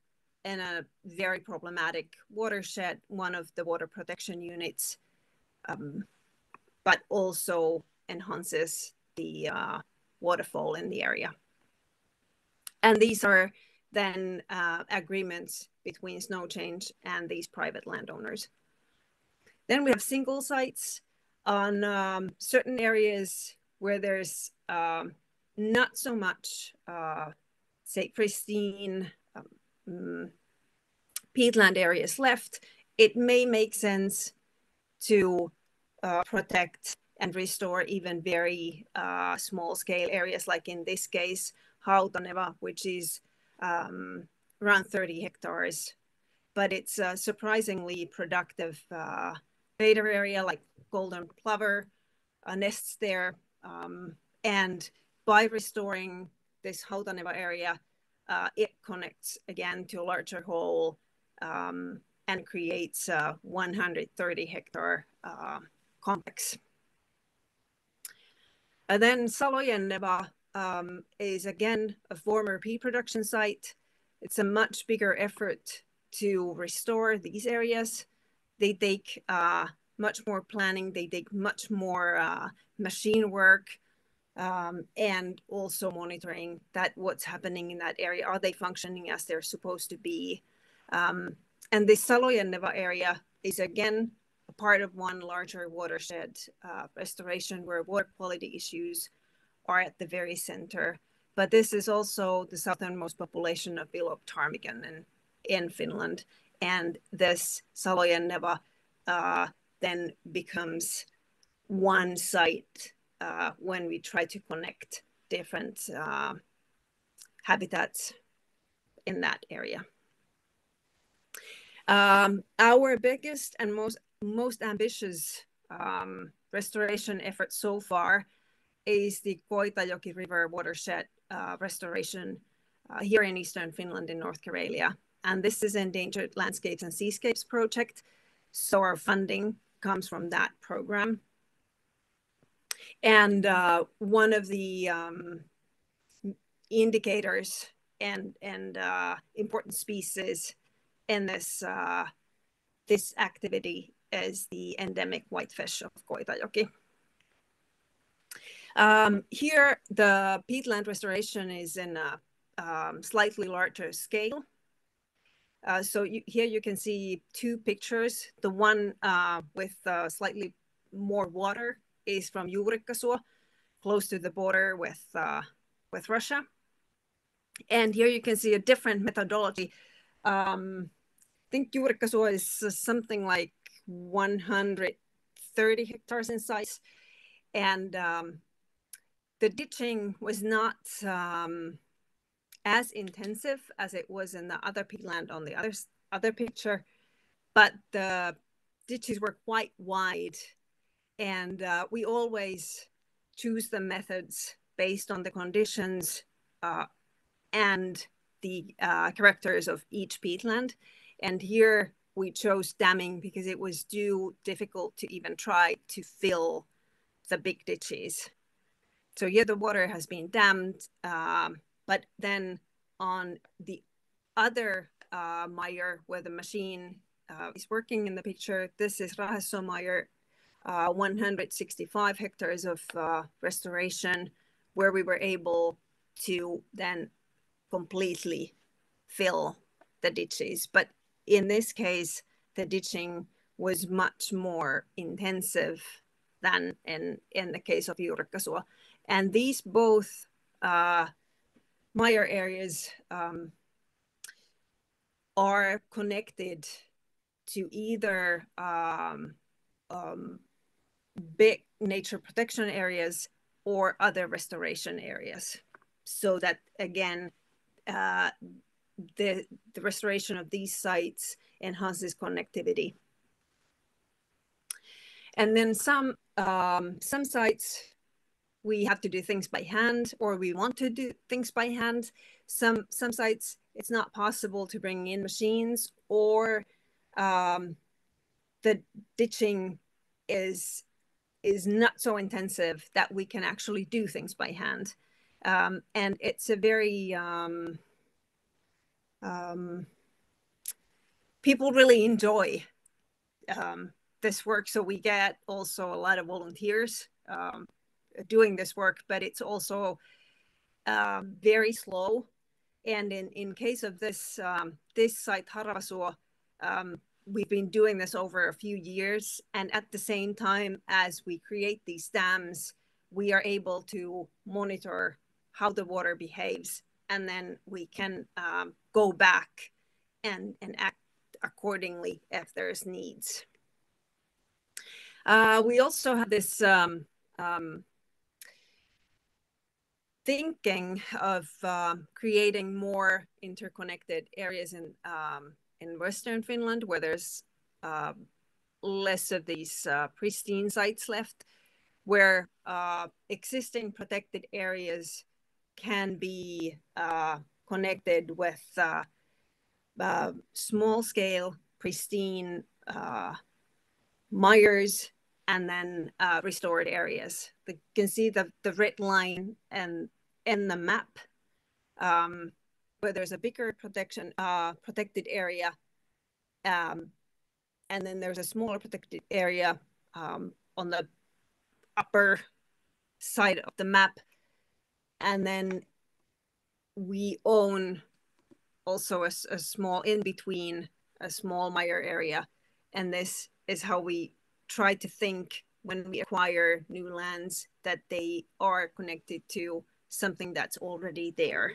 and a very problematic watershed, one of the water protection units, but also enhances the waterfall in the area. And these are then agreements between Snowchange and these private landowners. Then we have single sites on certain areas where there's not so much, say, pristine peatland areas left. It may make sense to protect and restore even very small scale areas, like in this case, Hautaneva, which is around 30 hectares. But it's a surprisingly productive feeder area, like golden plover nests there. And by restoring this Hautaneva area, it connects again to a larger whole and creates a 130 hectare complex. And then Salojenneva is again a former pea production site. It's a much bigger effort to restore these areas. They take much more planning, they take much more machine work, and also monitoring that what's happening in that area. Are they functioning as they're supposed to be? And this Salojenneva area is again a part of one larger watershed restoration where water quality issues are at the very center. But this is also the southernmost population of Below ptarmigan in Finland. And this Salojenneva then becomes one site when we try to connect different habitats in that area. Our biggest and most ambitious restoration effort so far is the Koitajoki River watershed restoration here in eastern Finland in North Karelia. And this is Endangered Landscapes and Seascapes project. So our funding comes from that program. And one of the indicators and important species in this activity is the endemic whitefish of Koitajoki. Here, the peatland restoration is in a slightly larger scale. So here you can see two pictures. The one with slightly more water is from Juurikkasuo, close to the border with Russia. And here you can see a different methodology. I think Juurikkasuo is something like 130 hectares in size. And the ditching was not as intensive as it was in the other peatland on the other picture, but the ditches were quite wide. And we always choose the methods based on the conditions and the characters of each peatland. And here we chose damming because it was too difficult to even try to fill the big ditches. So here the water has been dammed, but then on the other mire where the machine is working in the picture, this is Rahessomeyer, 165 hectares of restoration, where we were able to then completely fill the ditches. But in this case, the ditching was much more intensive than in the case of Juurikkasuo. And these both mire areas are connected to either big nature protection areas or other restoration areas. So that, again, the restoration of these sites enhances connectivity. And then some sites, we have to do things by hand, or we want to do things by hand. Some sites, it's not possible to bring in machines, or the ditching is not so intensive that we can actually do things by hand. And it's a very, people really enjoy this work. So we get also a lot of volunteers doing this work, but it's also very slow. And in case of this this site, Haravasuo, we've been doing this over a few years. And at the same time as we create these dams, we are able to monitor how the water behaves. And then we can go back and act accordingly if there's needs. We also have this thinking of creating more interconnected areas in Western Finland, where there's less of these pristine sites left, where existing protected areas can be connected with small-scale, pristine mires, and then restored areas. You can see the red line and in the map where there's a bigger protected area, and then there's a smaller protected area on the upper side of the map. And then we own also a small in between, a small mire area. And this is how we try to think when we acquire new lands, that they are connected to something that's already there.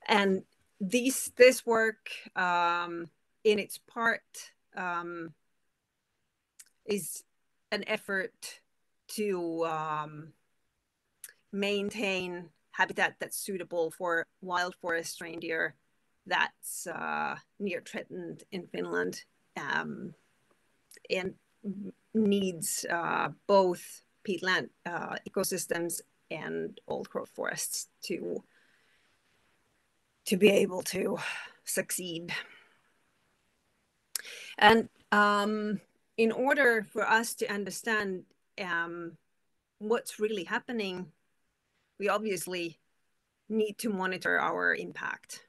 And this work in its part is an effort to maintain habitat that's suitable for wild forest reindeer that's near threatened in Finland, and needs both peatland ecosystems and old growth forests to be able to succeed. And in order for us to understand what's really happening, we obviously need to monitor our impact.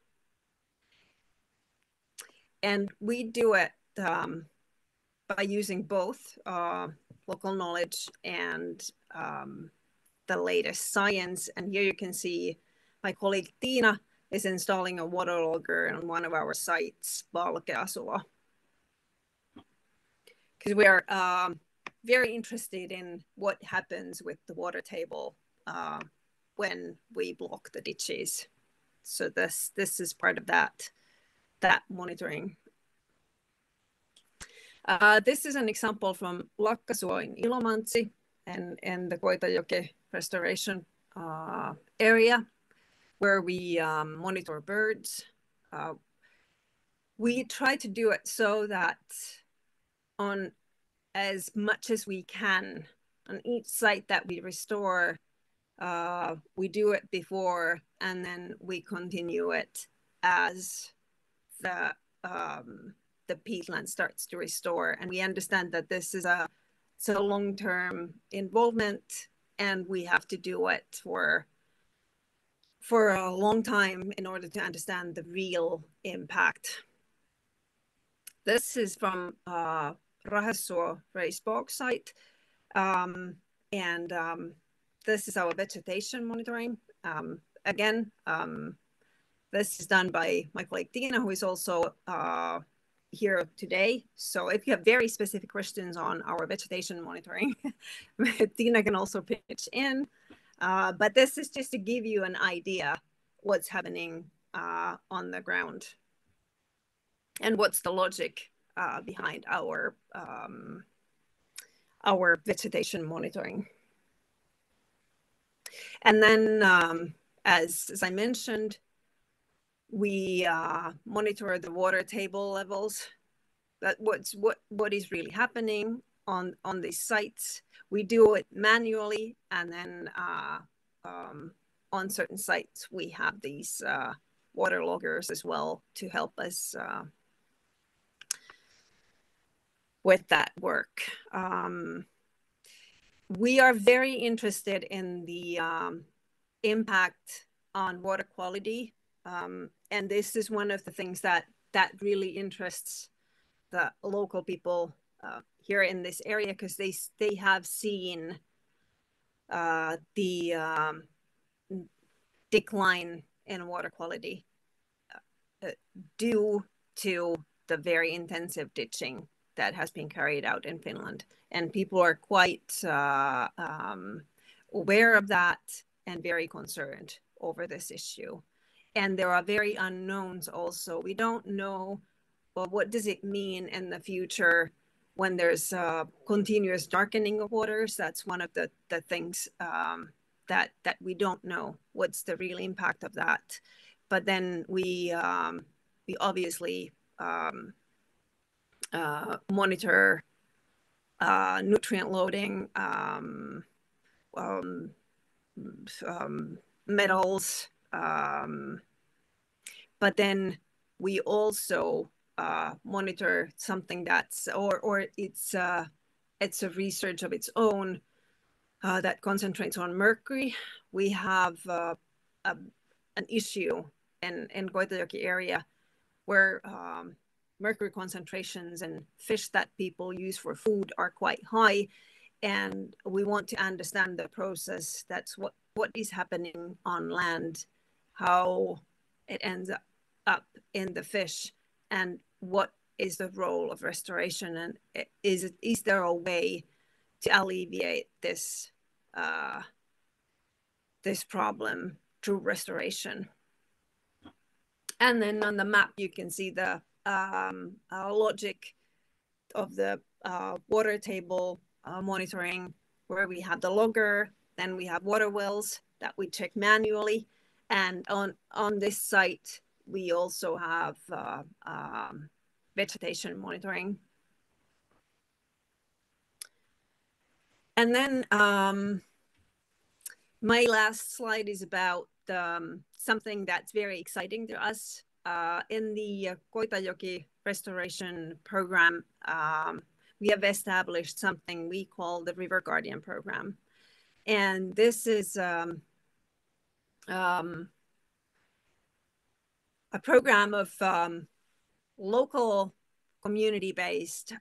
And we do it by using both local knowledge and the latest science. And here you can see my colleague Tiina is installing a waterlogger on one of our sites, Valkeasuo, because we are very interested in what happens with the water table when we block the ditches. So this is part of that monitoring. This is an example from Lakkasuo in Ilomantsi and the Koitajoki restoration area, where we monitor birds. We try to do it so that on as much as we can on each site that we restore, we do it before, and then we continue it as the peatland starts to restore. And we understand that this is a long-term involvement, and we have to do it for a long time in order to understand the real impact. This is from Rahasuo raised bog site, and this is our vegetation monitoring. Again, this is done by my colleague Tiina, who is also here today. So if you have very specific questions on our vegetation monitoring, Tiina can also pitch in. But this is just to give you an idea what's happening on the ground and what's the logic behind our vegetation monitoring. And then, as I mentioned, we monitor the water table levels. That what is really happening on these sites. We do it manually, and then on certain sites we have these water loggers as well to help us with that work. We are very interested in the impact on water quality, and this is one of the things that really interests the local people here in this area, because they have seen the decline in water quality due to the very intensive ditching that has been carried out in Finland. And people are quite aware of that and very concerned over this issue. And there are very unknowns also. We don't know, well, what does it mean in the future when there's continuous darkening of waters, that's one of the things that we don't know what's the real impact of that. But then we obviously monitor nutrient loading, metals, but then we also monitor something that's or it's a research of its own that concentrates on mercury. We have an issue in Kotowski area where mercury concentrations in fish that people use for food are quite high, and we want to understand the process. That's what is happening on land, how it ends up in the fish, and what is the role of restoration, and is there a way to alleviate this this problem through restoration. And then on the map you can see the logic of the water table monitoring, where we have the logger, then we have water wells that we check manually, and on this site we also have vegetation monitoring. And then my last slide is about something that's very exciting to us. In the Kotowski restoration program, we have established something we call the River Guardian program. And this is a program of local community-based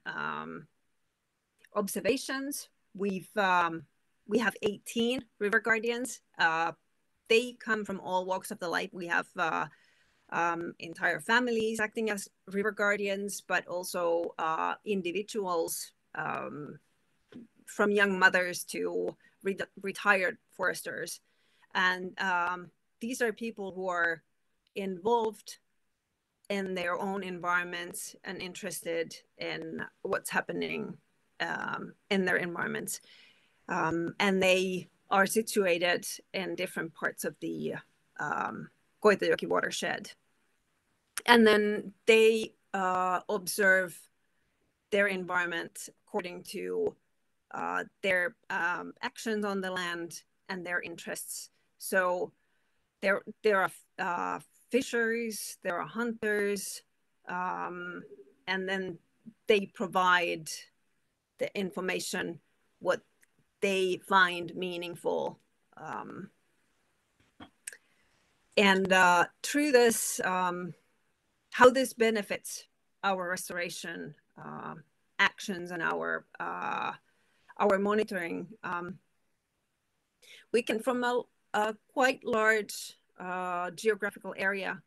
observations. We have 18 river guardians. They come from all walks of the life. We have entire families acting as river guardians, but also individuals from young mothers to retired foresters. And these are people who are involved in their own environments and interested in what's happening in their environments. And they are situated in different parts of the Kotowski watershed. And then they observe their environment according to their actions on the land and their interests. So there are fishers, there are hunters, and then they provide the information, what they find meaningful. And through this, how this benefits our restoration actions and our monitoring, we can, from a quite large geographical area,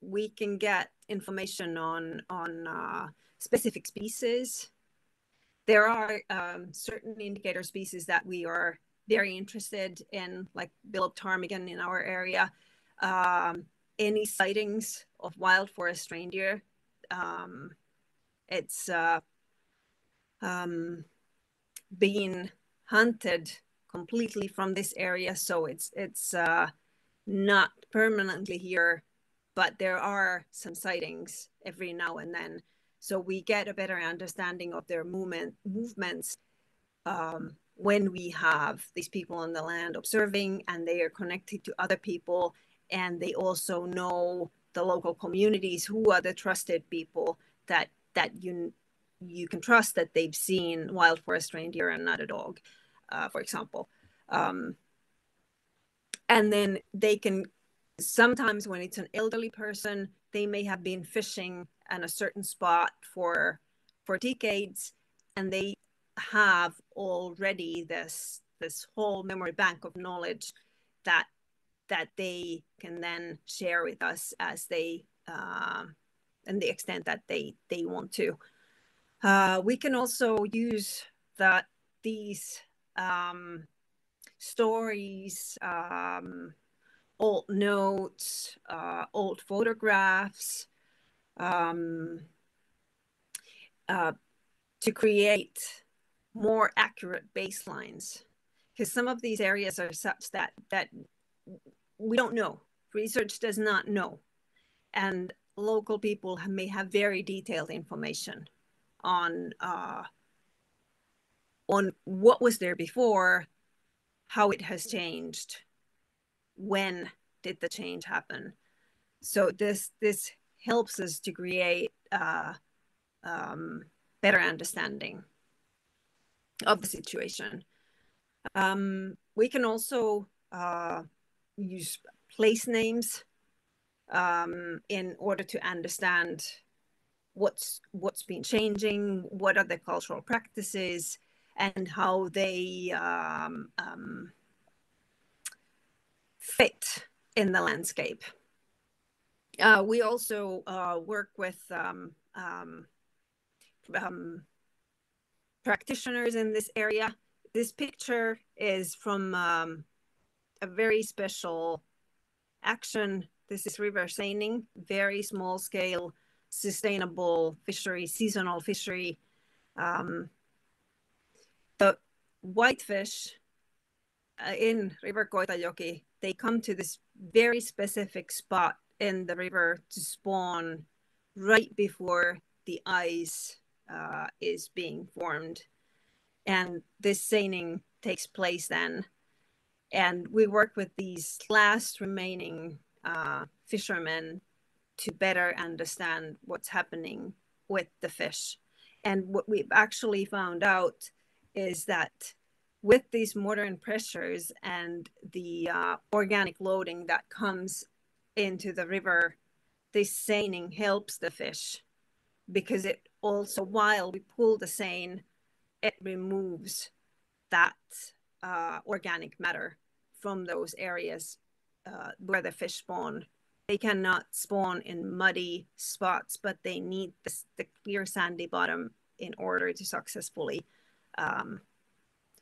we can get information on specific species. There are certain indicator species that we are very interested in, like billow ptarmigan in our area. Any sightings of wild forest reindeer, it's being hunted completely from this area, so it's not permanently here, but there are some sightings every now and then. So we get a better understanding of their movements when we have these people on the land observing, and they are connected to other people, and they also know the local communities, who are the trusted people that you can trust that they've seen wild forest reindeer and not a dog, for example. And then they can, sometimes when it's an elderly person, they may have been fishing at a certain spot for decades, and they have already this whole memory bank of knowledge that they can then share with us as they and the extent that they want to. We can also use these stories, old notes, old photographs, to create more accurate baselines, because some of these areas are such that we don't know. Research does not know, and local people may have very detailed information on what was there before, how it has changed, when did the change happen. So this helps us to create better understanding of the situation. We can also use place names in order to understand what's been changing, what are the cultural practices, and how they fit in the landscape. We also work with practitioners in this area. This picture is from a very special action. This is river seining, very small scale, sustainable fishery, seasonal fishery. The whitefish in River Koitajoki, they come to this very specific spot in the river to spawn right before the ice is being formed. And this seining takes place then. And we work with these last remaining fishermen to better understand what's happening with the fish. And what we've actually found out is that with these modern pressures and the organic loading that comes into the river, this seining helps the fish, because it also, while we pull the seine, it removes that organic matter from those areas where the fish spawn. They cannot spawn in muddy spots, but they need the clear sandy bottom in order to successfully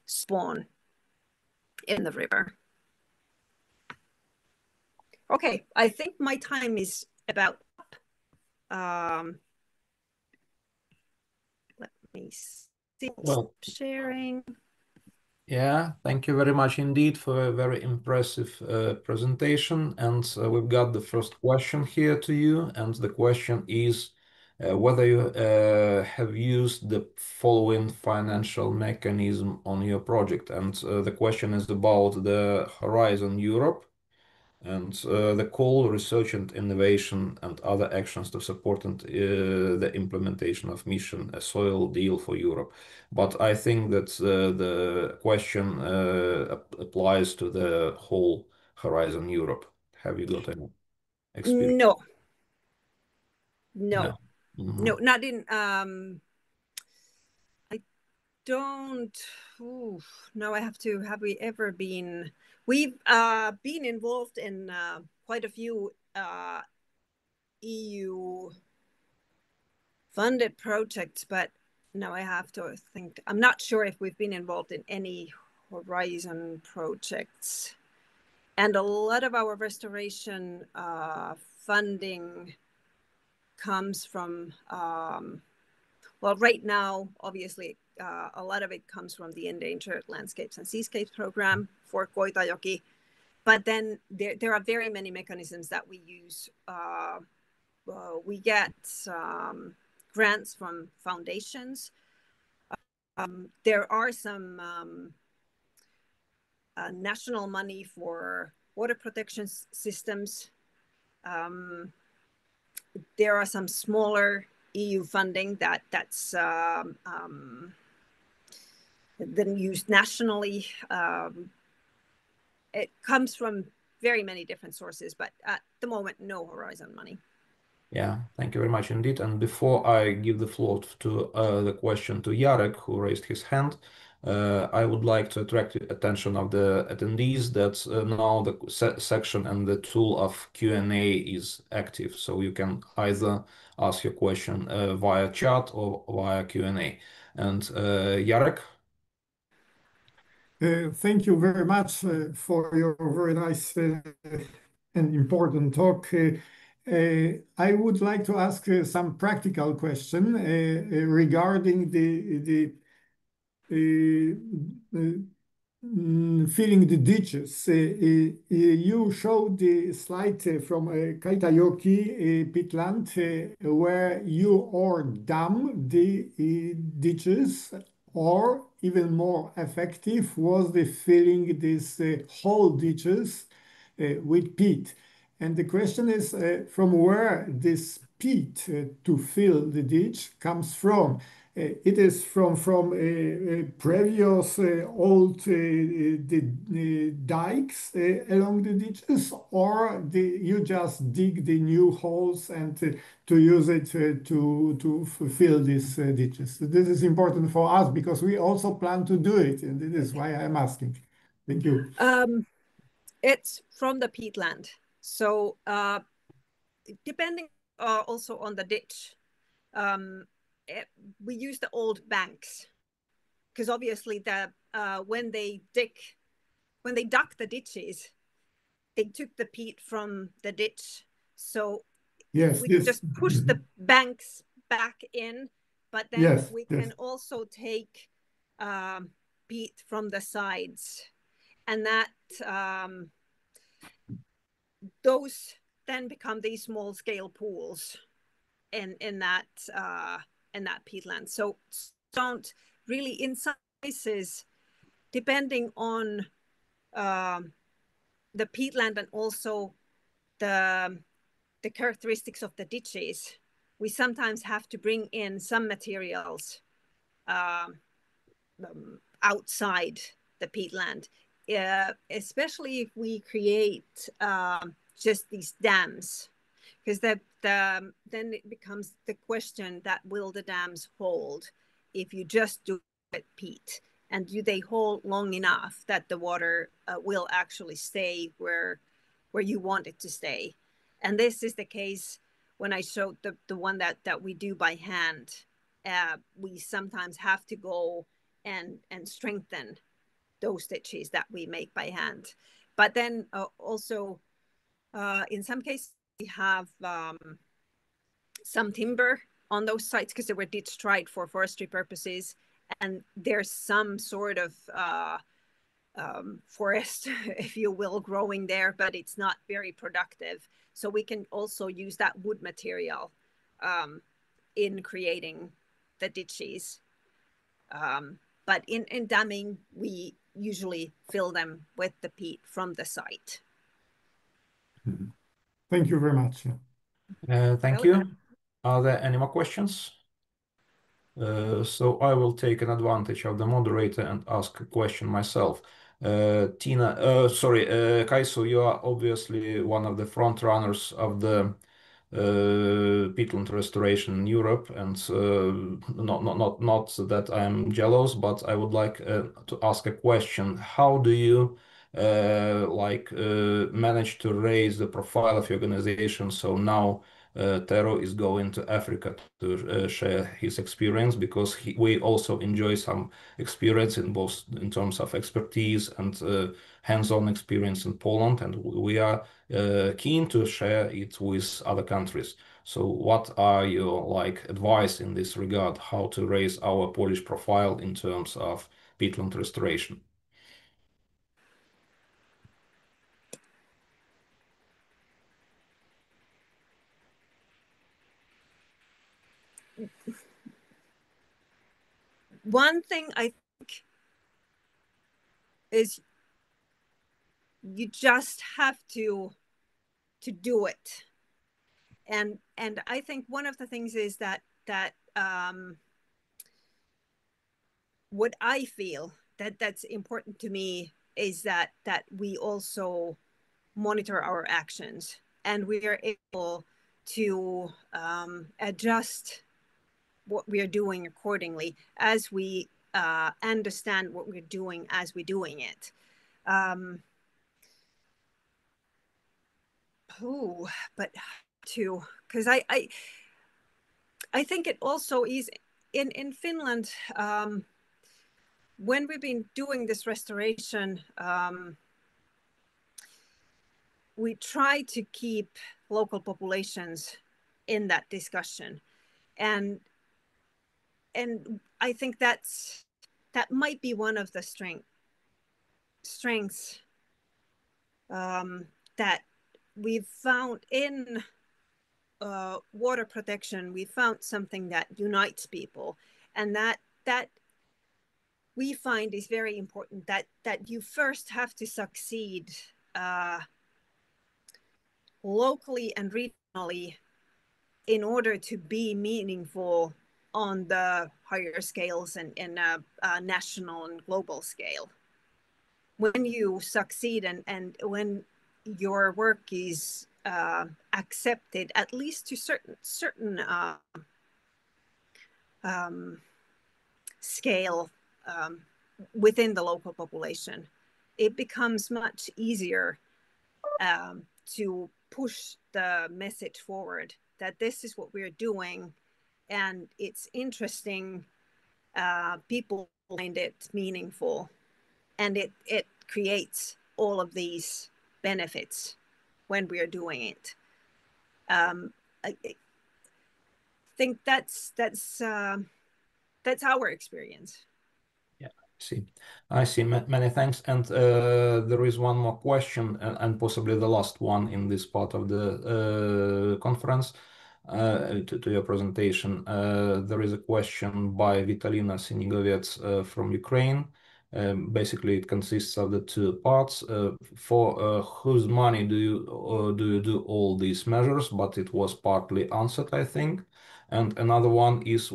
spawn in the river. Okay, I think my time is about up. Let me see. Well, sharing. yeah, thank you very much indeed for a very impressive presentation. And we've got the first question here to you. And the question is whether you have used the following financial mechanism on your project. And the question is about the Horizon Europe and the call, research and innovation and other actions to support the implementation of mission, a soil deal for Europe. But I think that the question applies to the whole Horizon Europe. Have you got any experience? No. No. No, not in I don't. Now I have to. Have we ever been? We've been involved in quite a few EU funded projects, but now I have to think. I'm not sure if we've been involved in any Horizon projects. And a lot of our restoration funding comes from, well, right now, obviously, a lot of it comes from the Endangered Landscapes and Seascapes program for Koitajoki. But then there are very many mechanisms that we use. We get grants from foundations. There are some national money for water protection systems. There are some smaller EU funding that's then used nationally. It comes from very many different sources, but at the moment, no Horizon money. Yeah, thank you very much indeed. And before I give the floor to the question to Jarek, who raised his hand, I would like to attract the attention of the attendees that now the section and the tool of Q&A is active. So you can either ask your question via chat or via Q&A. And Jarek? Thank you very much for your very nice and important talk. I would like to ask some practical question regarding the filling the ditches. You showed the slide from Kaitajoki peatland where you or dam the ditches, or even more effective was the filling these whole ditches with peat. And the question is from where this peat to fill the ditch comes from. It is from previous old the dikes along the ditches, or you just dig the new holes and to use it to fill these ditches. This is important for us because we also plan to do it, and this is why I'm asking. Thank you. It's from the peatland. So depending also on the ditch, we use the old banks, because obviously when they dug the ditches, they took the peat from the ditch. So yes, we just push the banks back in, but then we can also take peat from the sides, and that those then become these small scale pools in that peatland. So don't really, in some cases, depending on the peatland and also the characteristics of the ditches, we sometimes have to bring in some materials outside the peatland, especially if we create just these dams, because then it becomes the question that will the dams hold if you just do it peat, and do they hold long enough that the water will actually stay where you want it to stay. And this is the case when I showed the one that we do by hand. We sometimes have to go and strengthen those ditches that we make by hand. But then also in some cases we have some timber on those sites because they were ditch tried for forestry purposes, and there's some sort of forest, if you will, growing there, but it's not very productive. So we can also use that wood material in creating the ditches. But in damming, we usually fill them with the peat from the site. Thank you very much. Thank you. Are there any more questions? So I will take an advantage of the moderator and ask a question myself. Kaisu, you are obviously one of the front runners of the peatland restoration in Europe, and not that I'm jealous, but I would like to ask a question. How do you manage to raise the profile of your organization? So now Tero is going to Africa to share his experience, because we also enjoy some experience in both in terms of expertise and hands-on experience in Poland, and we are keen to share it with other countries. So what are your advice in this regard, how to raise our Polish profile in terms of peatland restoration? One thing I think is you just have to do it. And I think one of the things is that what I feel that's important to me is that we also monitor our actions, and we are able to adjust what we are doing accordingly as we understand what we're doing as we're doing it. Because I think it also is in Finland, when we've been doing this restoration, we try to keep local populations in that discussion, and I think that might be one of the strengths that we've found in water protection. We found something that unites people, and that we find is very important, that you first have to succeed locally and regionally in order to be meaningful on the higher scales and in a national and global scale. When you succeed and when your work is accepted, at least to certain scale within the local population, it becomes much easier to push the message forward that this is what we're doing and it's interesting. People find it meaningful, and it creates all of these benefits when we are doing it. I think that's our experience. I see. Many thanks. And there is one more question, and possibly the last one in this part of the conference to your presentation. There is a question by Vitalina Sinigovets from Ukraine. Basically, it consists of the two parts. For whose money do you do all these measures? But it was partly answered, I think. And another one is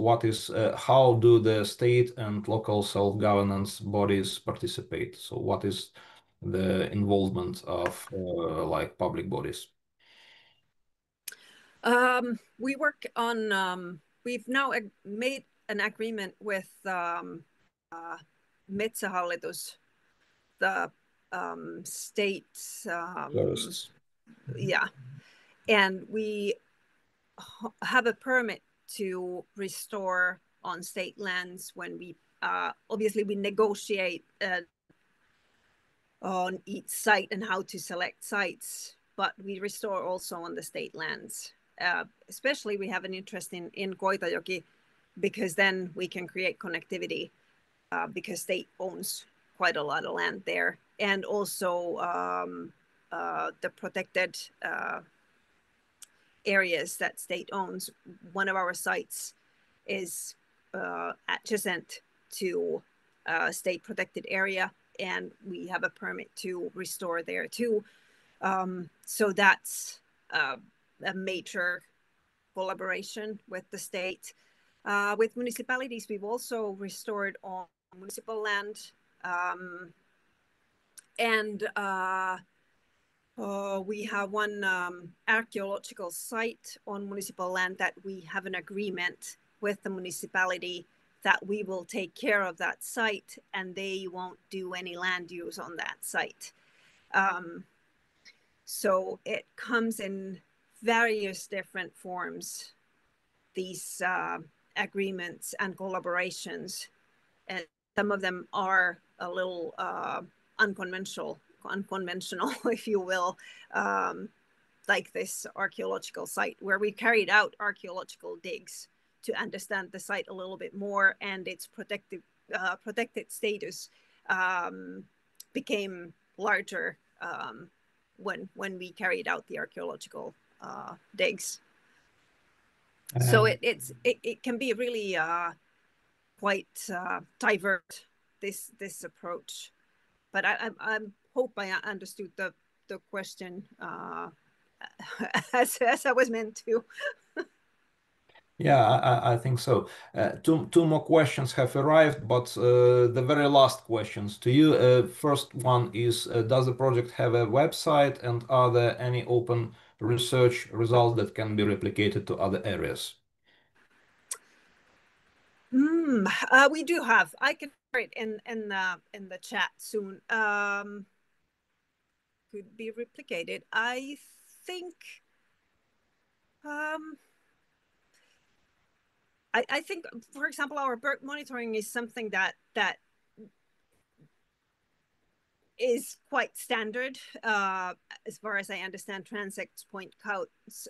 how do the state and local self-governance bodies participate? So what is the involvement of like public bodies? We work on, we've now made an agreement with Metsähallitus, the state, yeah, and we have a permit to restore on state lands when we obviously we negotiate on each site and how to select sites, but we restore also on the state lands. Especially we have an interest in Koitajoki, because then we can create connectivity because state owns quite a lot of land there, and also the protected areas that state owns. One of our sites is adjacent to a state protected area, and we have a permit to restore there too. So that's a major collaboration with the state. With municipalities, we've also restored on municipal land, and we have one archaeological site on municipal land that we have an agreement with the municipality that we will take care of that site and they won't do any land use on that site. So it comes in various different forms, these agreements and collaborations, and some of them are a little unconventional, if you will, like this archaeological site where we carried out archaeological digs to understand the site a little bit more, and its protected status became larger when we carried out the archaeological digs. So it can be really quite diverse, this approach. But I hope I understood the question as I was meant to. Yeah, I think so. Two more questions have arrived, but the very last questions to you. First one is, does the project have a website, and are there any open research results that can be replicated to other areas? We do have. I can share it in the chat soon. Could be replicated. I think. I think, for example, our bird monitoring is something that is quite standard as far as I understand. Transect point counts,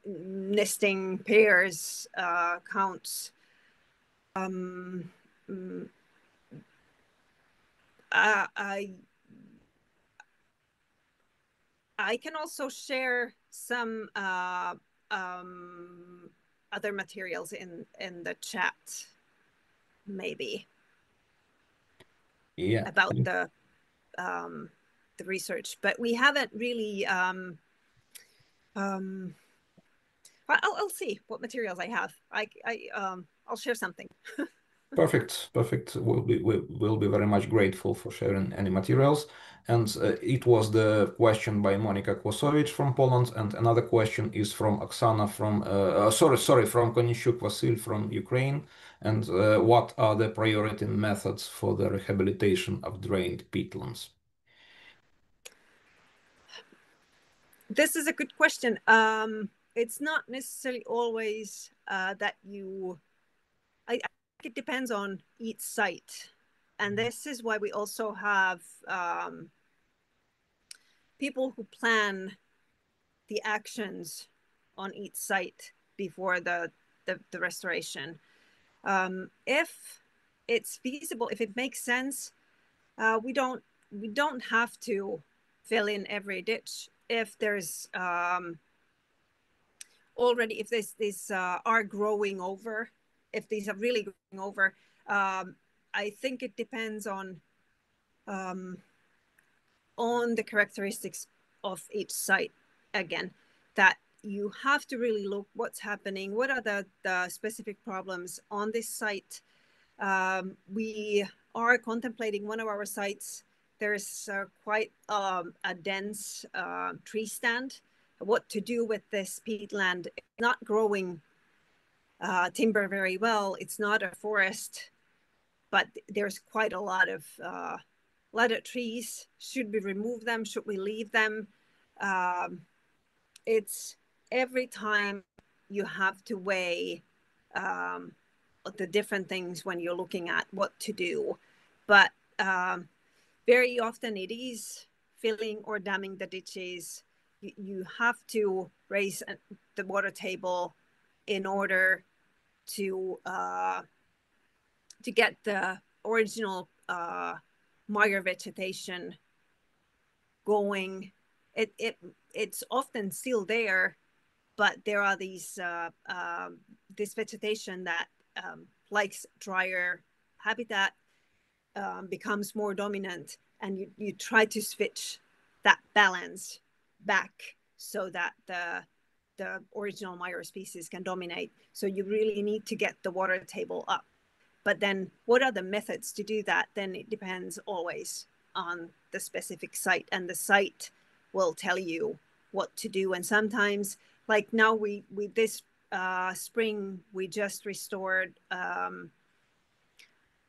nesting pairs counts. I can also share some other materials in the chat, maybe. Yeah. About the research, but we haven't really. I'll see what materials I have. I'll share something. Perfect. We'll be very much grateful for sharing any materials. And it was the question by Monika Kłosowicz from Poland, and another question is from Oksana from from Konishuk Vasyl from Ukraine. And what are the priority methods for the rehabilitation of drained peatlands? This is a good question. It's not necessarily always that you. I think it depends on each site, and this is why we also have people who plan the actions on each site before the restoration. If it's feasible, if it makes sense, we don't have to fill in every ditch. If there's already, if these are growing over, if these are really growing over, I think it depends on the characteristics of each site. Again, that you have to really look what's happening, what are the specific problems on this site. We are contemplating one of our sites. There's quite a dense tree stand. What to do with this peatland? It's not growing timber very well. It's not a forest, but there's quite a lot of trees. Should we remove them? Should we leave them? It's every time you have to weigh the different things when you're looking at what to do. But very often it is filling or damming the ditches. You have to raise the water table in order to get the original mire vegetation going. It's often still there, but there are these this vegetation that likes drier habitat, becomes more dominant, and you try to switch that balance back so that the original mire species can dominate. So you really need to get the water table up. But then what are the methods to do that? Then it depends always on the specific site, and the site will tell you what to do. And sometimes, like now we this spring, we just restored an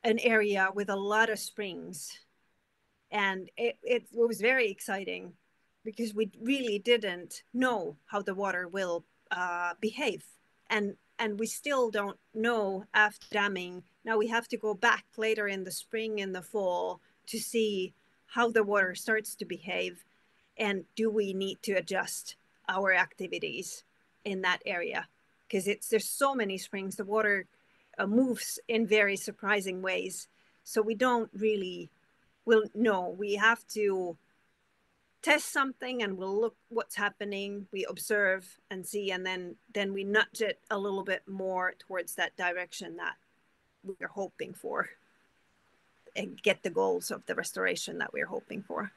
area with a lot of springs. And it was very exciting because we really didn't know how the water will behave. And we still don't know after damming. Now we have to go back later in the spring and the fall to see how the water starts to behave, and do we need to adjust our activities in that area? Because there's so many springs, the water moves in very surprising ways. So we don't really know. We have to test something and we'll look what's happening, we observe and see, and then we nudge it a little bit more towards that direction that we're hoping for, and get the goals of the restoration that we're hoping for.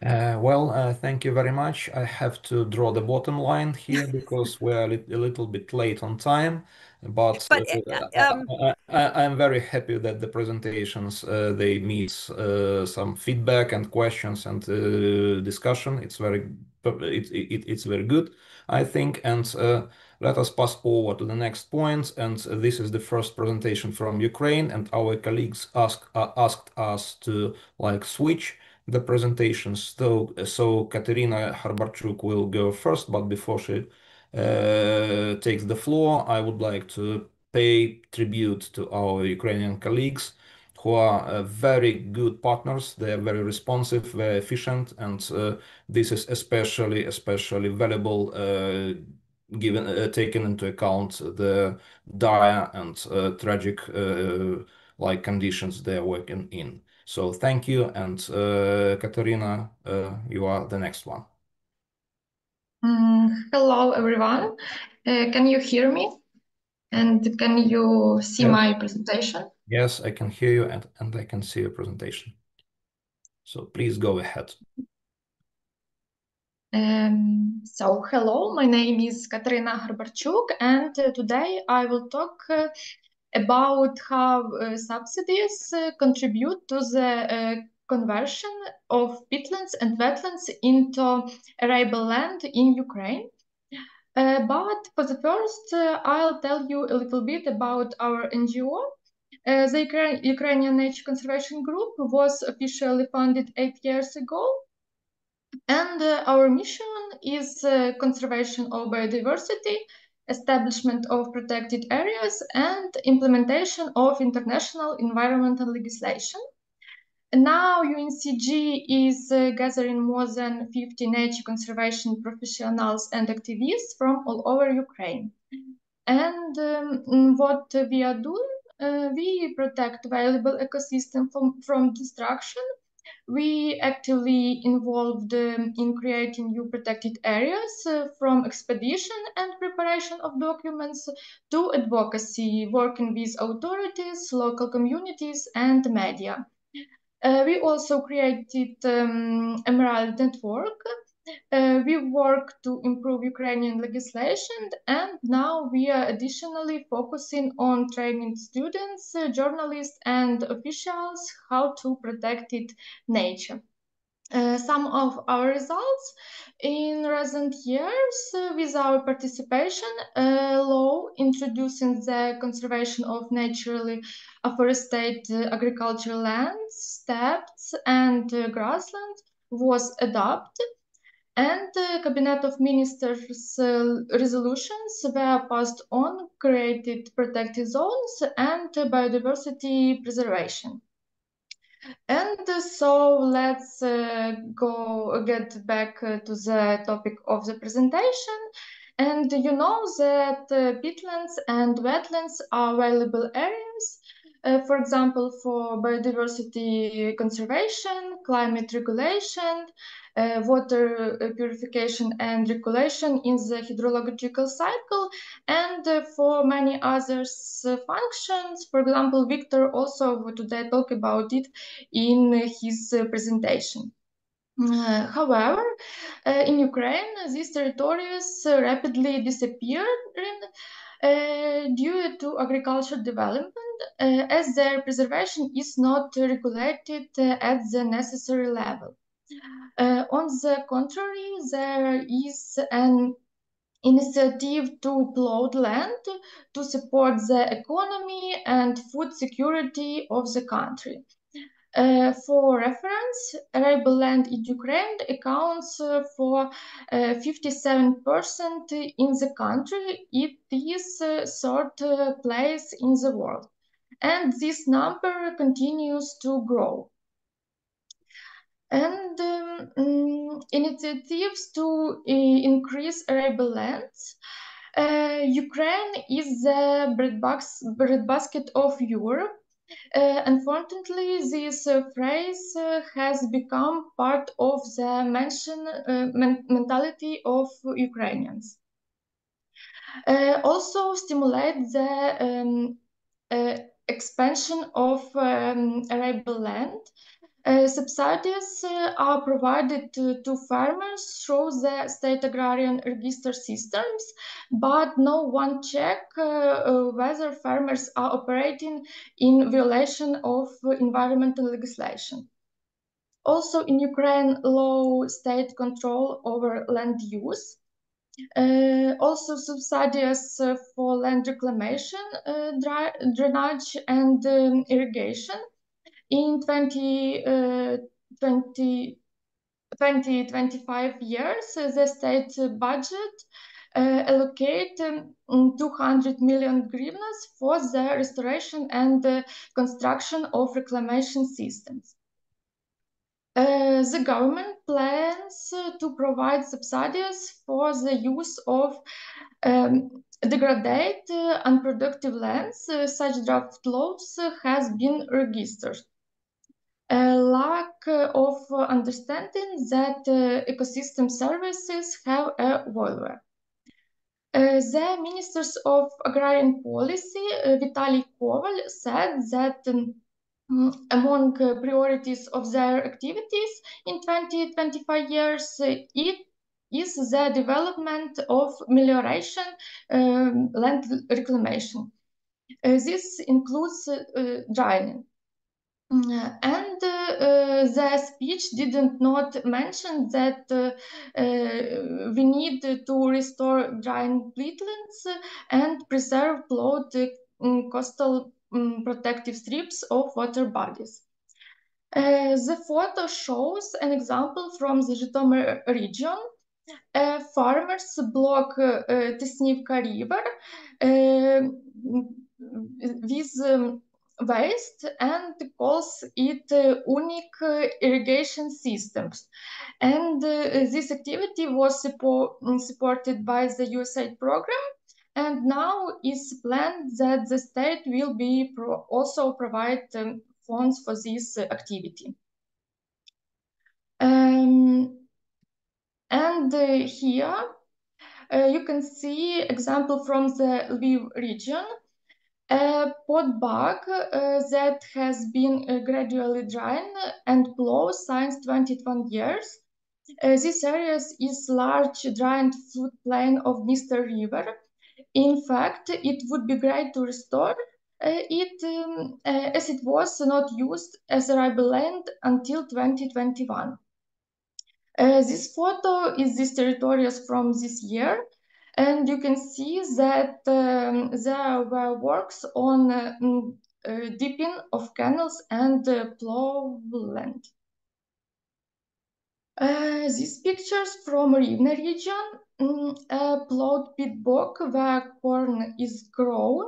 Thank you very much. I have to draw the bottom line here because we're a little bit late on time, but I'm very happy that the presentations they meet some feedback and questions and discussion. It's very good, I think. And let us pass over to the next point. And this is the first presentation from Ukraine, and our colleagues asked us to switch the presentations. So Kateryna Harbarchuk will go first, but before she takes the floor, I would like to pay tribute to our Ukrainian colleagues who are very good partners. They are very responsive, very efficient, and this is especially valuable given taken into account the dire and tragic like conditions they are working in. So thank you, and Kateryna, you are the next one. Hello, everyone. Can you hear me? And can you see my presentation? Yes, I can hear you, and I can see your presentation. So please go ahead. So hello, my name is Kateryna Harbarchuk, and today I will talk about how subsidies contribute to the conversion of peatlands and wetlands into arable land in Ukraine. But for the first, I'll tell you a little bit about our NGO. The Ukrainian Nature Conservation Group was officially founded 8 years ago, and our mission is conservation of biodiversity, establishment of protected areas, and implementation of international environmental legislation. And now UNCG is gathering more than 50 nature conservation professionals and activists from all over Ukraine. And what we are doing, we protect valuable ecosystem from destruction. We actively involved in creating new protected areas from expedition and preparation of documents to advocacy, working with authorities, local communities, and media. We also created Emerald Network. We work to improve Ukrainian legislation, and now we are additionally focusing on training students, journalists, and officials how to protect nature. Some of our results in recent years with our participation, law introducing the conservation of naturally afforested agricultural lands, steppes, and grassland was adopted, and the Cabinet of Ministers resolutions were passed on created protected zones and biodiversity preservation. And so let's get back to the topic of the presentation. And you know that peatlands and wetlands are valuable areas, for example, for biodiversity conservation, climate regulation, water purification and regulation in the hydrological cycle, and for many other functions. For example, Wiktor also today talked about it in his presentation. However, in Ukraine, these territories rapidly disappearing due to agricultural development, as their preservation is not regulated at the necessary level. On the contrary, there is an initiative to plow land to support the economy and food security of the country. For reference, arable land in Ukraine accounts for 57% in the country. It is third place in the world, and this number continues to grow. And initiatives to increase arable lands. Ukraine is the breadbasket of Europe. Unfortunately, this phrase has become part of the mentality of Ukrainians. Also stimulate the expansion of arable land. Subsidies are provided to farmers through the state agrarian register systems, but no one checks whether farmers are operating in violation of environmental legislation. Also in Ukraine, low state control over land use. Also subsidies for land reclamation, drainage, and irrigation. In 20-25 years, the state budget allocate 200 million hryvnias for the restoration and construction of reclamation systems. The government plans to provide subsidies for the use of degraded, unproductive lands. Such draft laws has been registered. A lack of understanding that ecosystem services have a value. The Ministers of Agrarian Policy, Vitaly Koval, said that among priorities of their activities in 20-25 years, it is the development of melioration, land reclamation. This includes drying. And the speech did not mention that we need to restore drying peatlands and preserve plowed coastal protective strips of water bodies. The photo shows an example from the Zhytomyr region. Farmers block Tesnivka River with waste and calls it unique irrigation systems. And this activity was supported by the USAID program, and now is planned that the state will be also provide funds for this activity. And here you can see example from the Lviv region. A pot bog that has been gradually drying and plowed since 21 years. This area is large dry floodplain of Dniester River. In fact, it would be great to restore it as it was not used as arable land until 2021. This photo is these territories from this year. And you can see that there were works on deepening of canals and plow land. These pictures from Rivne region, a plowed pit bog where corn is grown.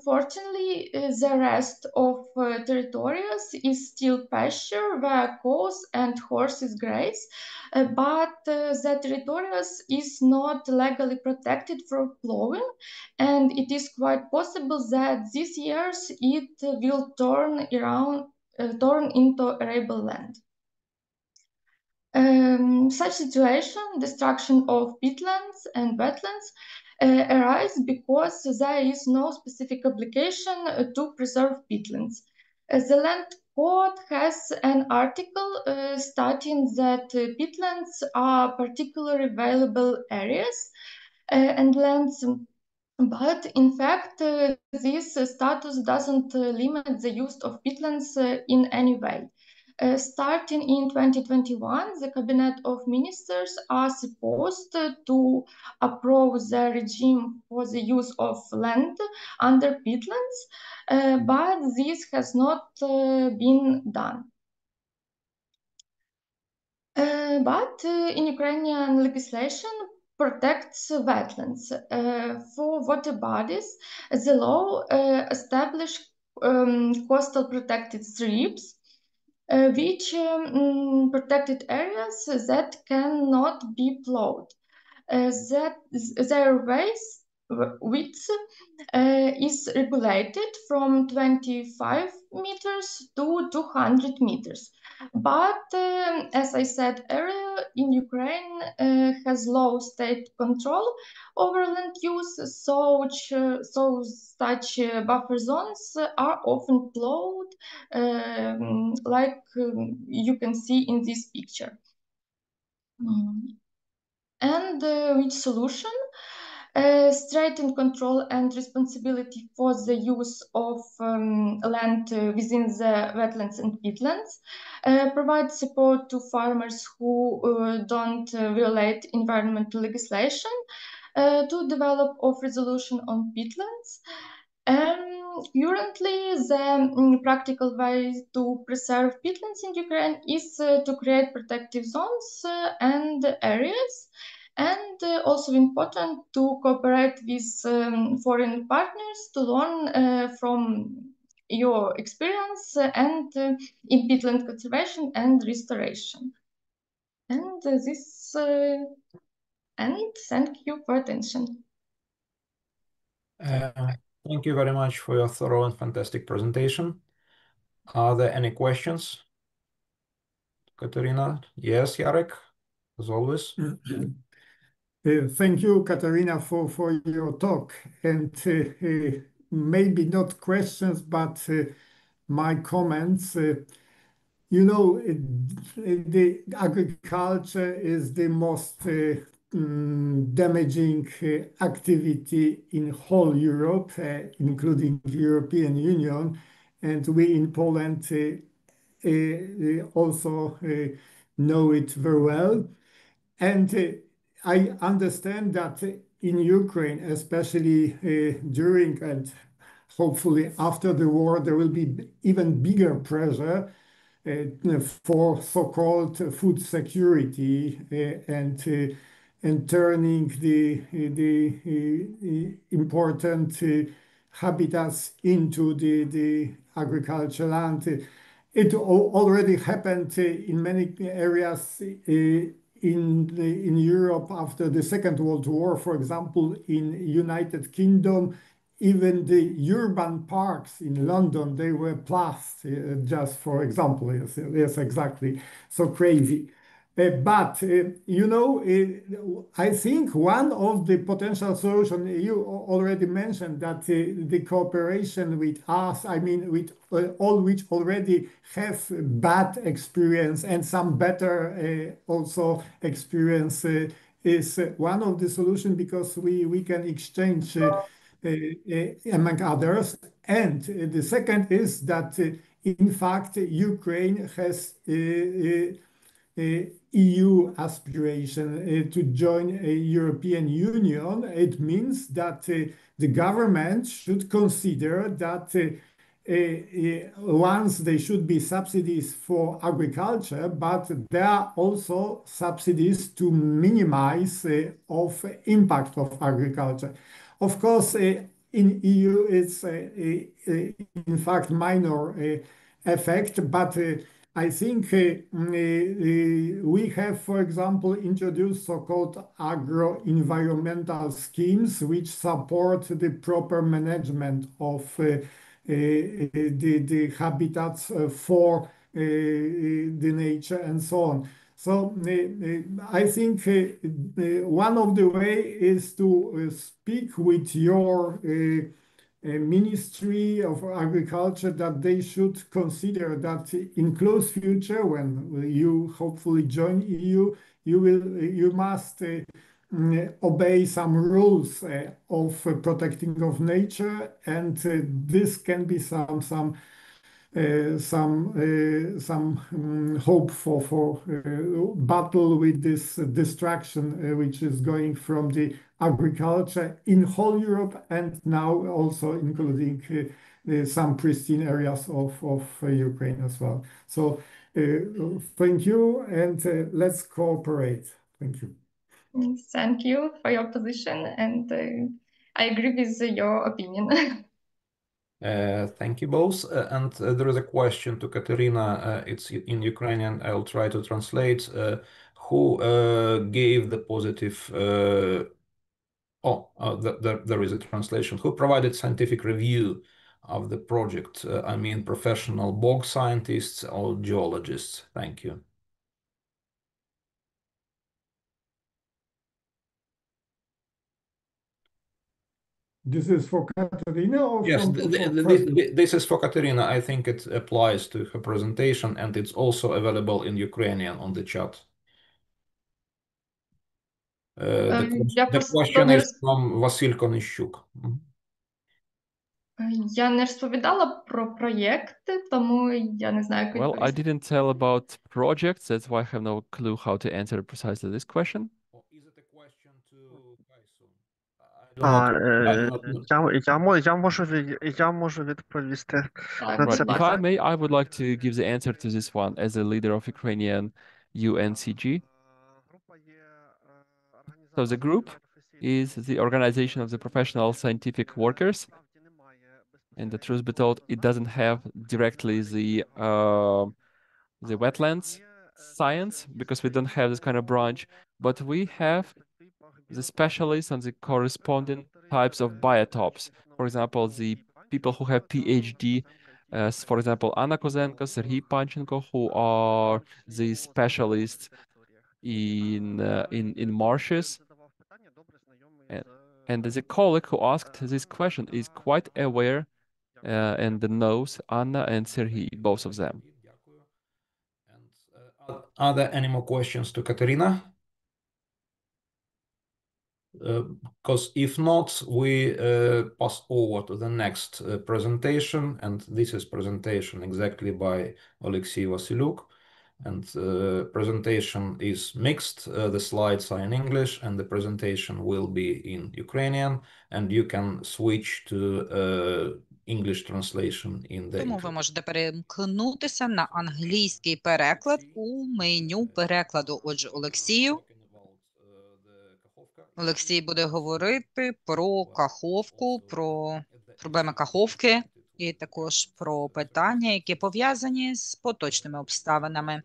Fortunately, the rest of territories is still pasture where cows and horses graze, but the territories is not legally protected from plowing, and it is quite possible that this years it will turn into arable land. Such situation, destruction of peatlands and wetlands, arise because there is no specific obligation to preserve peatlands. The Land Code has an article stating that peatlands are particularly valuable areas and lands, but in fact this status doesn't limit the use of peatlands in any way. Starting in 2021, the Cabinet of Ministers are supposed to approve the regime for the use of land under peatlands, but this has not been done. But in Ukrainian legislation protects wetlands. For water bodies, the law established coastal protected strips, which protected areas that cannot be plowed. That their width is regulated from 25 meters to 200 meters. But as I said earlier, in Ukraine has low state control over land use, so such buffer zones are often plowed, like you can see in this picture. And which solution? Straighten control and responsibility for the use of land within the wetlands and peatlands, provide support to farmers who don't violate environmental legislation, to develop of resolution on peatlands. Currently, the practical way to preserve peatlands in Ukraine is to create protective zones and areas. and also important to cooperate with foreign partners to learn from your experience and in peatland conservation and restoration. And and thank you for attention. Thank you very much for your thorough and fantastic presentation. Are there any questions? Kateryna? Yes, Jarek, as always. Thank you, Kateryna, for your talk. And maybe not questions, but my comments. You know, the agriculture is the most damaging activity in whole Europe, including the European Union. And we in Poland also know it very well. And I understand that in Ukraine, especially during and hopefully after the war, there will be even bigger pressure for so-called food security and turning the important habitats into the agricultural land. It already happened in many areas in Europe after the Second World War. For example, in United Kingdom, even the urban parks in London, they were planned, just for example. Yes, exactly. So crazy. But you know, I think one of the potential solutions you already mentioned that the cooperation with us, I mean, with all which already have bad experience and some better also experience is one of the solutions, because we can exchange among others. And the second is that in fact Ukraine has EU aspiration to join a European Union. It means that the government should consider that once there should be subsidies for agriculture, but there are also subsidies to minimize of impact of agriculture. Of course, in EU it's in fact minor effect, but I think we have, for example, introduced so-called agro-environmental schemes which support the proper management of the habitats for the nature and so on. So I think one of the way is to speak with your Ministry of Agriculture, that they should consider that in close future, when you hopefully join EU, you must obey some rules of protecting of nature, and this can be some hope for battle with this distraction which is going from the agriculture in whole Europe, and now also including some pristine areas of Ukraine as well. So thank you, and let's cooperate. Thank you. Thank you for your position, and I agree with your opinion. Thank you both. And there is a question to Kateryna. It's in Ukrainian. I'll try to translate. Who gave the positive? There is a translation. Who provided scientific review of the project? I mean, professional bog scientists or geologists? Thank you. This is for Kateryna or Yes, this is for Kateryna. I think it applies to her presentation, and it's also available in Ukrainian on the chat. The question is from Vasyl Konishchuk. Я не розповідала про проєкти, тому я не знаю, як Well, I didn't tell about projects. That's why I have no clue how to answer precisely this question. Is it a question to Kaisu? Я можу відповісти на це. If I may, I would like to give the answer to this one as a leader of Ukrainian UNCG. So the group is the organization of the professional scientific workers. And the truth be told, it doesn't have directly the wetlands science, because we don't have this kind of branch, but we have the specialists on the corresponding types of biotopes. For example, the people who have PhD, for example, Anna Kozenko, Serhiy Panchenko, who are the specialists in marshes. And the colleague who asked this question is quite aware and knows Anna and Serhiy, both of them. And are there any more questions to Kateryna? Because if not, we pass over to the next presentation, and this is presentation exactly by Oleksii Vasyliuk. And presentation is mixed. The slides are in English, and the presentation will be in Ukrainian, and you can switch to English translation in the Тому ви можете перемкнутися на англійський переклад у меню перекладу. Отже, Олексій буде говорити про Каховку, про проблеми Каховки і також про питання, які пов'язані з поточними обставинами.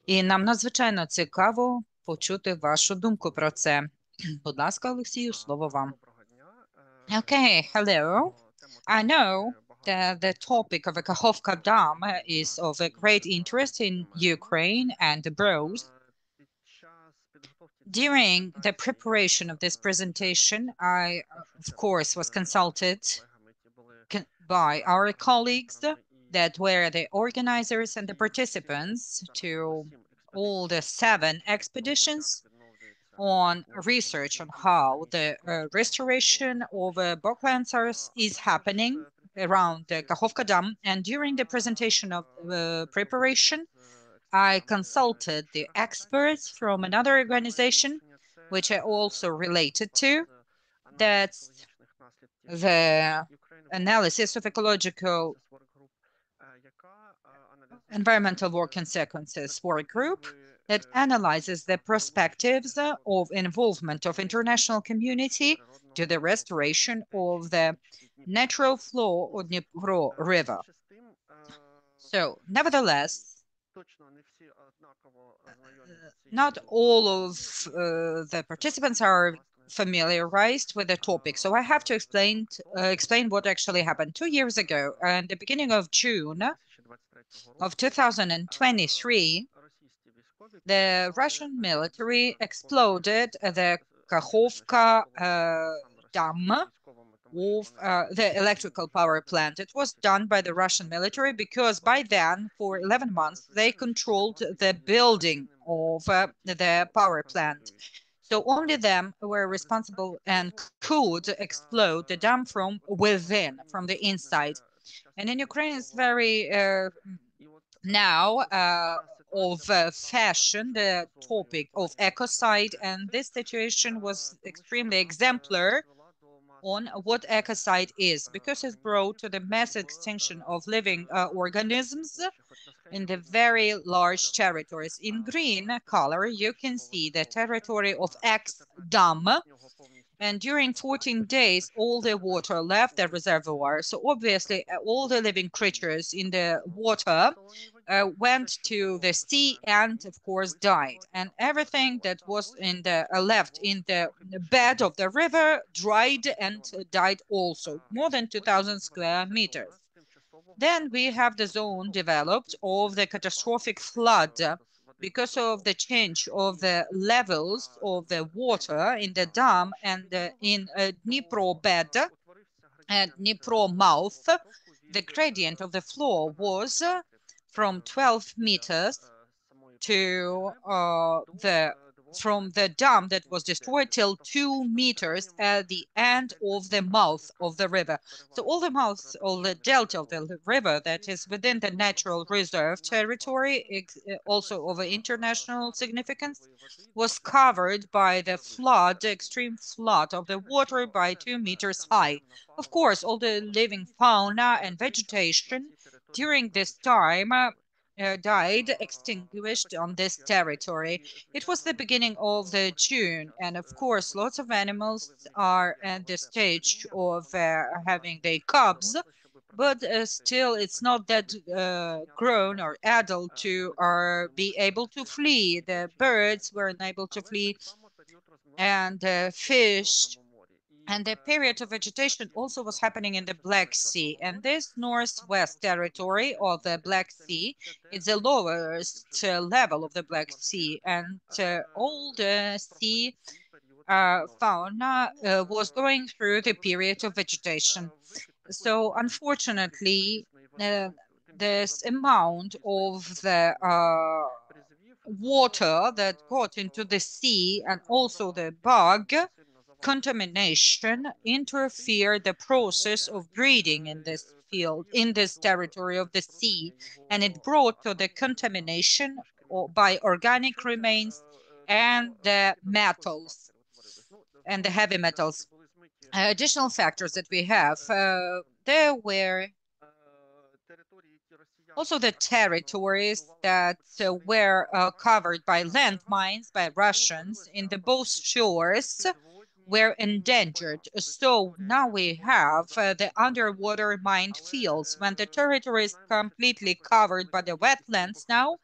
І нам надзвичайно цікаво почути вашу думку про це. Будь ласка, Олексію, слово вам. Okay, hello. I know that the topic of a Kakhovka Dam is of a great interest in Ukraine and abroad. During the preparation of this presentation, I, of course, was consulted by our colleagues that were the organizers and the participants to all the 7 expeditions on research on how the restoration of boglands is happening around the Kakhovka Dam. And during the presentation of preparation, I consulted the experts from another organization, which I also related to. That's the analysis of ecological environmental work consequences work group that analyzes the perspectives of involvement of international community to the restoration of the natural flow of Dnipro River. So, nevertheless, not all of the participants are familiarized with the topic, so I have to explain what actually happened 2 years ago. At the beginning of June of 2023, the Russian military exploded the Kakhovka Dam of the electrical power plant. It was done by the Russian military because by then, for 11 months, they controlled the building of the power plant. So only them were responsible and could explode the dam from within, from the inside. And in Ukraine, it's very now of fashion, the topic of ecocide, and this situation was extremely exemplar on what ecocide is, because it's brought to the mass extinction of living organisms in the very large territories. In green color, you can see the territory of X dam, and during 14 days, all the water left the reservoir. So obviously, all the living creatures in the water went to the sea and, of course, died. And everything that was in the left in the bed of the river dried and died also, more than 2,000 square meters. Then we have the zone developed of the catastrophic flood because of the change of the levels of the water in the dam and in Dnipro bed and Dnipro mouth. The gradient of the floor was from 12 meters to from the dam that was destroyed till 2 meters at the end of the mouth of the river. So all the mouth or the delta of the river that is within the natural reserve territory, also of international significance, was covered by the flood, extreme flood of the water by 2 meters high. Of course, all the living fauna and vegetation during this time died, extinguished on this territory. It was the beginning of the June, and of course, lots of animals are at the stage of having their cubs, but still, it's not that grown or adult to be able to flee. The birds were unable to flee, and fish. And the period of vegetation also was happening in the Black Sea. And this northwest territory of the Black Sea is the lowest level of the Black Sea. And all the sea fauna was going through the period of vegetation. So unfortunately, this amount of the water that got into the sea and also the bug contamination interfered the process of breeding in this field, in this territory of the sea, and it brought to the contamination by organic remains and the metals and the heavy metals. Additional factors that we have, there were also the territories that were covered by landmines by Russians in the both shores were endangered. So now we have the underwater mined fields when the territory is completely covered by the wetlands now.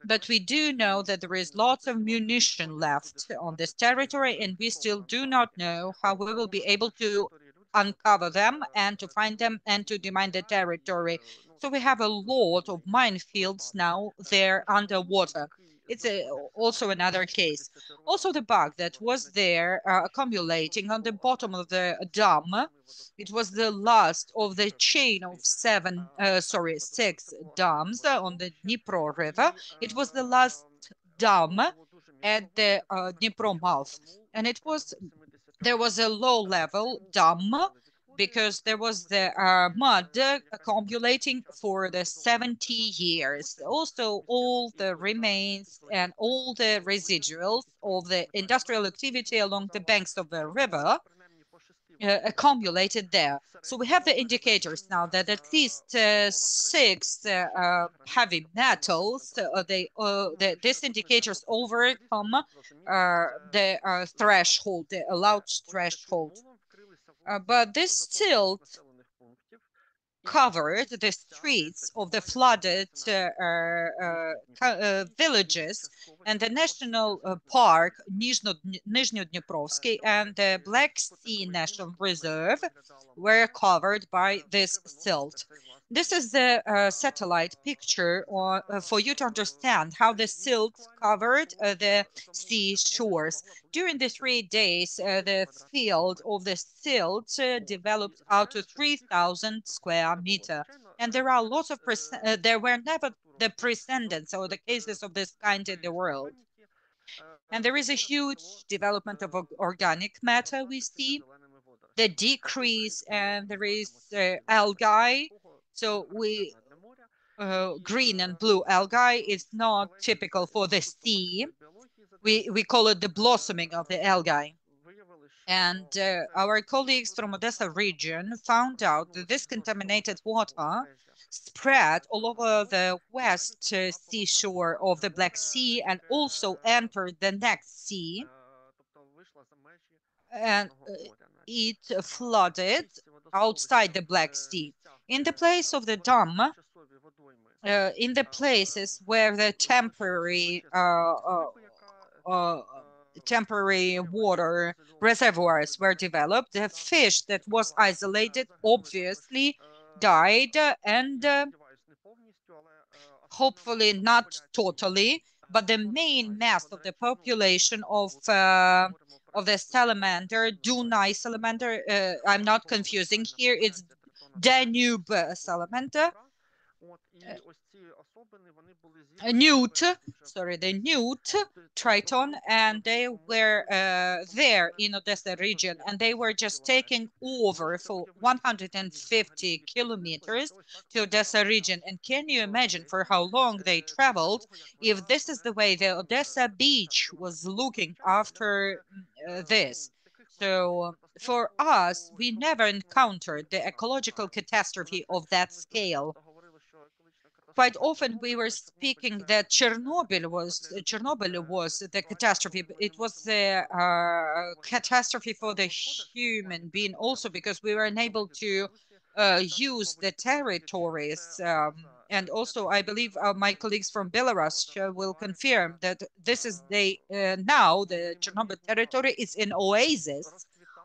But we do know that there is lots of munition left on this territory, and we still do not know how we will be able to uncover them and to find them and to demine the territory. So we have a lot of minefields now there underwater. It's also another case. Also the bug that was there accumulating on the bottom of the dam, it was the last of the chain of 6 dams on the Dnipro River. It was the last dam at the Dnipro mouth. And there was a low-level dam because there was the mud accumulating for the 70 years. Also, all the remains and all the residuals of the industrial activity along the banks of the river accumulated there. So we have the indicators now that at least 6 heavy metals, these indicators overcome the threshold, the allowed threshold. But this still covered the streets of the flooded villages, and the National Park Nizhnodniprovsky and the Black Sea National Reserve were covered by this silt. This is the satellite picture for you to understand how the silt covered the sea shores. During the 3 days, the field of the silt developed out to 3,000 square meter. And there are lots of, there were never the precedents or the cases of this kind in the world. And there is a huge development of organic matter we see, the decrease, and there is algae. So green and blue algae is not typical for the sea. We call it the blossoming of the algae. And our colleagues from Odessa region found out that this contaminated water spread all over the west seashore of the Black Sea and also entered the next sea. And it flooded outside the Black Sea. In the place of the dam, in the places where the temporary water reservoirs were developed, the fish that was isolated obviously died, and hopefully not totally, but the main mass of the population of the salamander, Dunai salamander, I'm not confusing here, it's Danube salamander, the newt triton, and they were there in Odessa region, and they were just taking over for 150 kilometers to Odessa region. And can you imagine for how long they traveled if this is the way the Odessa beach was looking after this? So for us, we never encountered the ecological catastrophe of that scale. quite often we were speaking that Chernobyl was the catastrophe. It was the catastrophe for the human being also, because we were unable to use the territories. And also, I believe my colleagues from Belarus will confirm that this is now the Chernobyl territory is an oasis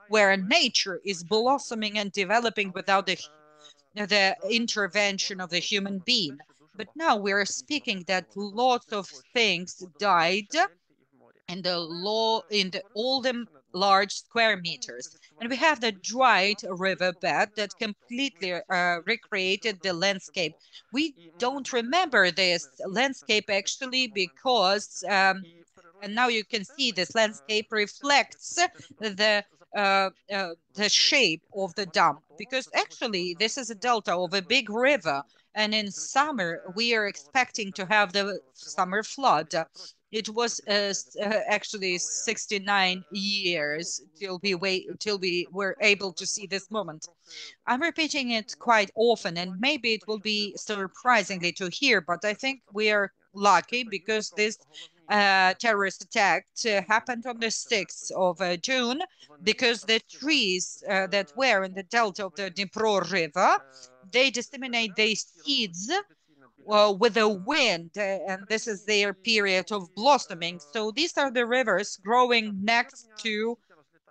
where nature is blossoming and developing without the intervention of the human being. But now we're speaking that lots of things died in all the large square meters. And we have the dried riverbed that completely recreated the landscape. We don't remember this landscape actually because, and now you can see this landscape reflects the shape of the dam, because actually this is a delta of a big river, and in summer we are expecting to have the summer flood. It was actually 69 years till we were able to see this moment. I'm repeating it quite often, and maybe it will be surprisingly to hear, but I think we are lucky because this terrorist attack happened on the 6th of June, because the trees that were in the delta of the Dnipro River, they disseminate their seeds with the wind, and this is their period of blossoming. So these are the rivers growing next to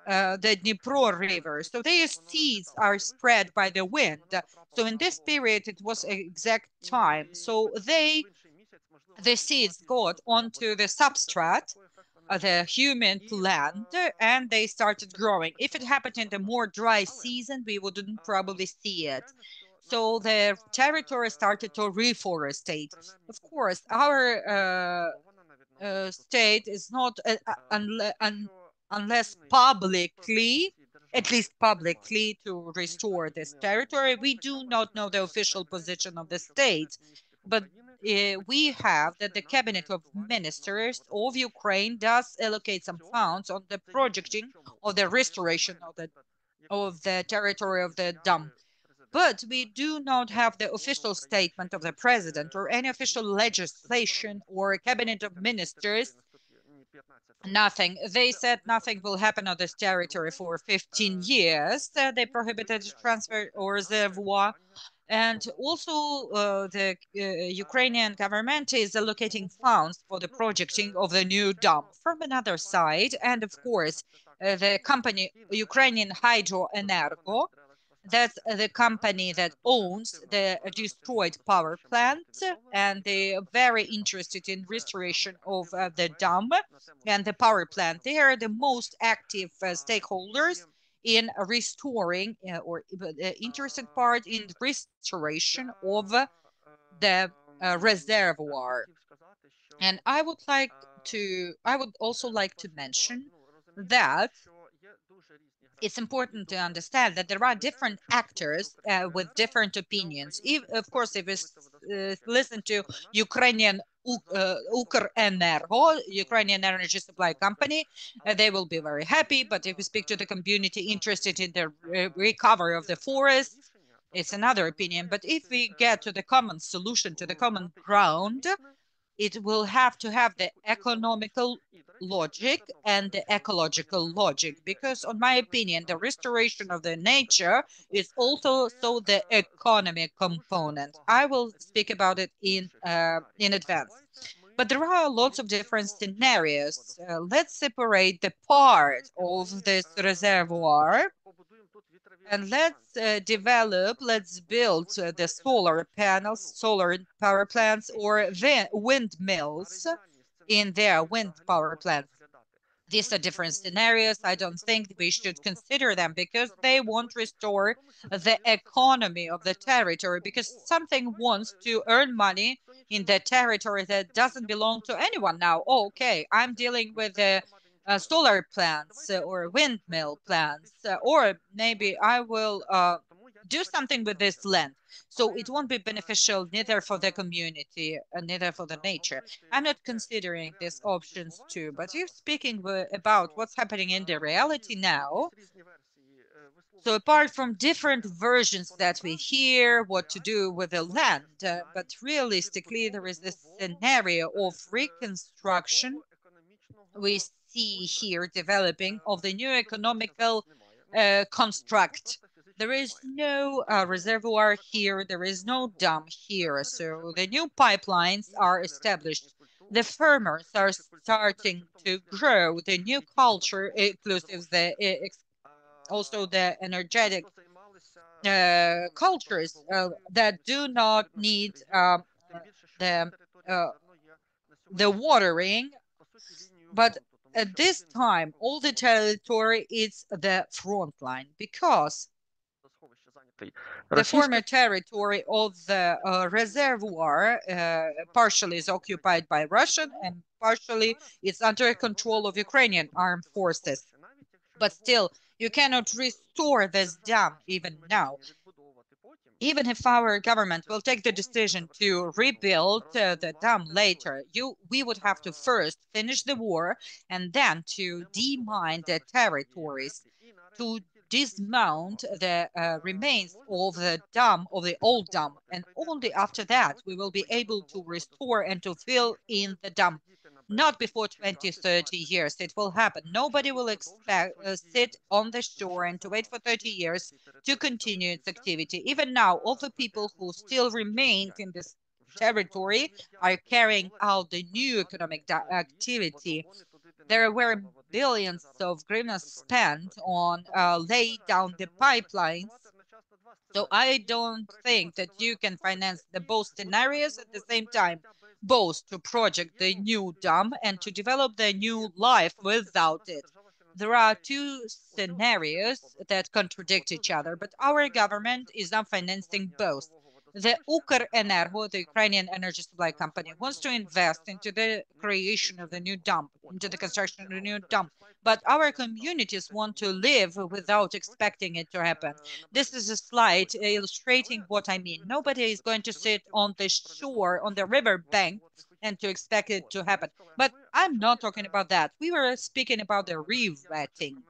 the Dnipro River. So their seeds are spread by the wind. So in this period, it was exact time. So the seeds got onto the substrate, the humid land, and they started growing. If it happened in the more dry season, we wouldn't probably see it. So the territory started to reforestate. Of course, our state is not, unless publicly, at least publicly, to restore this territory. We do not know the official position of the state, but we have that the Cabinet of Ministers of Ukraine does allocate some funds on the projecting of the restoration of the territory of the dam. But we do not have the official statement of the president or any official legislation or a cabinet of ministers. Nothing. They said nothing will happen on this territory for 15 years. They prohibited transfer or reservoir. And also the Ukrainian government is allocating funds for the projecting of the new dam from another side. And of course, the company Ukrainian Hydroenergo, that's the company that owns the destroyed power plant, and they are very interested in restoration of the dam and the power plant. They are the most active stakeholders in restoring or the interested part in restoration of the reservoir. And I would also like to mention that it's important to understand that there are different actors with different opinions. Of course, if we listen to Ukrainian Ukrenergo, Ukrainian energy supply company, they will be very happy. But if we speak to the community interested in the recovery of the forest, it's another opinion. But if we get to the common solution, to the common ground, it will have to have the economical logic and the ecological logic, because on my opinion the restoration of the nature is also the economic component. I will speak about it in advance, but there are lots of different scenarios. Let's separate the part of this reservoir and let's build the solar panels, solar power plants, or windmills in their wind power plants. These are different scenarios. I don't think we should consider them because they won't restore the economy of the territory, because something wants to earn money in the territory that doesn't belong to anyone now. Oh, okay, I'm dealing with the solar plants or windmill plants, or maybe I will do something with this land. So it won't be beneficial neither for the community and neither for the nature. I'm not considering these options too, but if speaking about what's happening in the reality now, So apart from different versions that we hear, what to do with the land, but realistically, there is this scenario of reconstruction we see here developing of the new economical construct. There is no reservoir here, there is no dam here, so the new pipelines are established. The farmers are starting to grow the new culture, inclusive also the energetic cultures that do not need the the watering, but at this time all the territory is the front line because the former territory of the reservoir partially is occupied by Russian and partially it's under control of Ukrainian armed forces. But still, you cannot restore this dam even now. Even if our government will take the decision to rebuild the dam later, we would have to first finish the war and then to demine the territories, to dismount the remains of the dam, of the old dam, and only after that we will be able to restore and to fill in the dam. Not before 20, 30 years. It will happen. Nobody will expect sit on the shore and to wait for 30 years to continue its activity. Even now, all the people who still remained in this territory are carrying out the new economic activity. There were billions of hryvnias spent on lay down the pipelines. So I don't think that you can finance the both scenarios at the same time, both to project the new dam and to develop the new life without it. There are two scenarios that contradict each other, but our government is now financing both. The Ukrenergo, the Ukrainian energy supply company, wants to invest into the creation of the new dam, into the construction of the new dam. But our communities want to live without expecting it to happen. This is a slide illustrating what I mean. Nobody is going to sit on the shore, on the river bank, and to expect it to happen. But I'm not talking about that. We were speaking about the re-wetting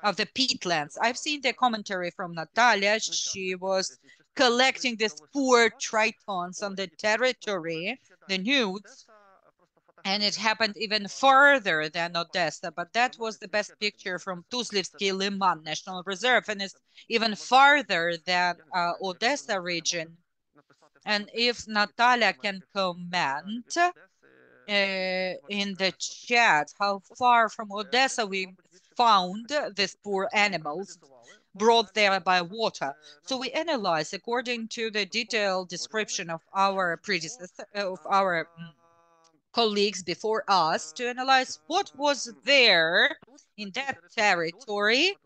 of the peatlands. I've seen the commentary from Natalia. She was collecting these poor tritons on the territory, the newts, and it happened even further than Odessa, but that was the best picture from Tuzlivsky Liman National Reserve, and it's even farther than Odessa region. And if Natalia can comment in the chat how far from Odessa we found these poor animals brought there by water. So we analyzed according to the detailed description of our predecessor, of our colleagues before us, to analyze what was there in that territory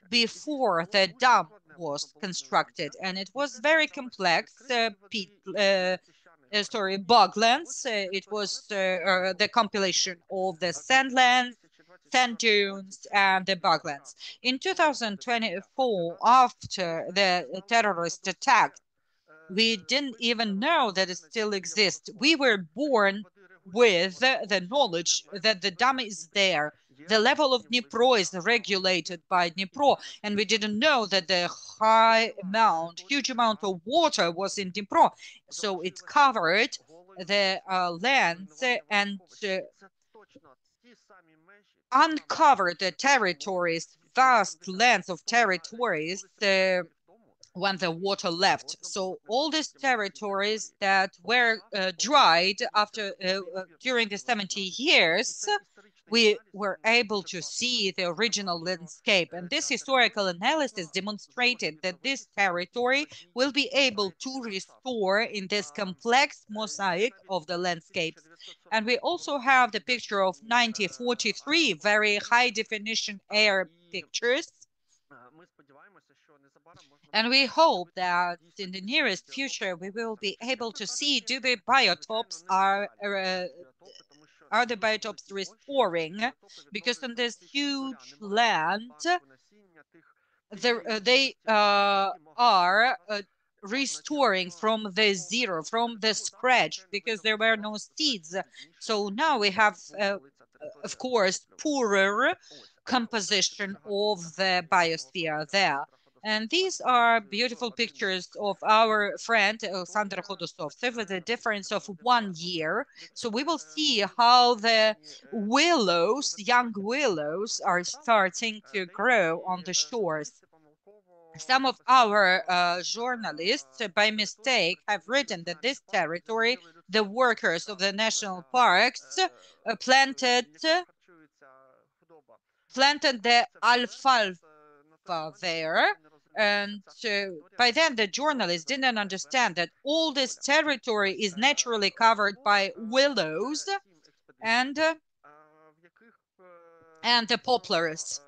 before the dam was constructed. And it was very complex, boglands. It was the compilation of the sandlands, sand dunes, and the boglands. In 2024, after the terrorist attack, we didn't even know that it still exists. We were born with the knowledge that the dam is there. The level of Dnipro is regulated by Dnipro, and we didn't know that the huge amount of water was in Dnipro. So it covered the lands and uncovered the territories, vast lands of territories when the water left. So all these territories that were dried after during the 70 years, we were able to see the original landscape. And this historical analysis demonstrated that this territory will be able to restore in this complex mosaic of the landscapes. And we also have the picture of 1943, very high definition air pictures. And we hope that in the nearest future we will be able to see do the biotopes are the biotopes restoring, because on this huge land they are restoring from the zero, from the scratch, because there were no seeds. So now we have of course poorer composition of the biosphere there. And these are beautiful pictures of our friend Alexander Khodosovtsev with a difference of 1 year. So we will see how the willows, young willows, are starting to grow on the shores. Some of our journalists, by mistake, have written that this territory, the workers of the national parks, planted the alfalfa there. And by then, the journalists didn't understand that all this territory is naturally covered by willows and the poplars.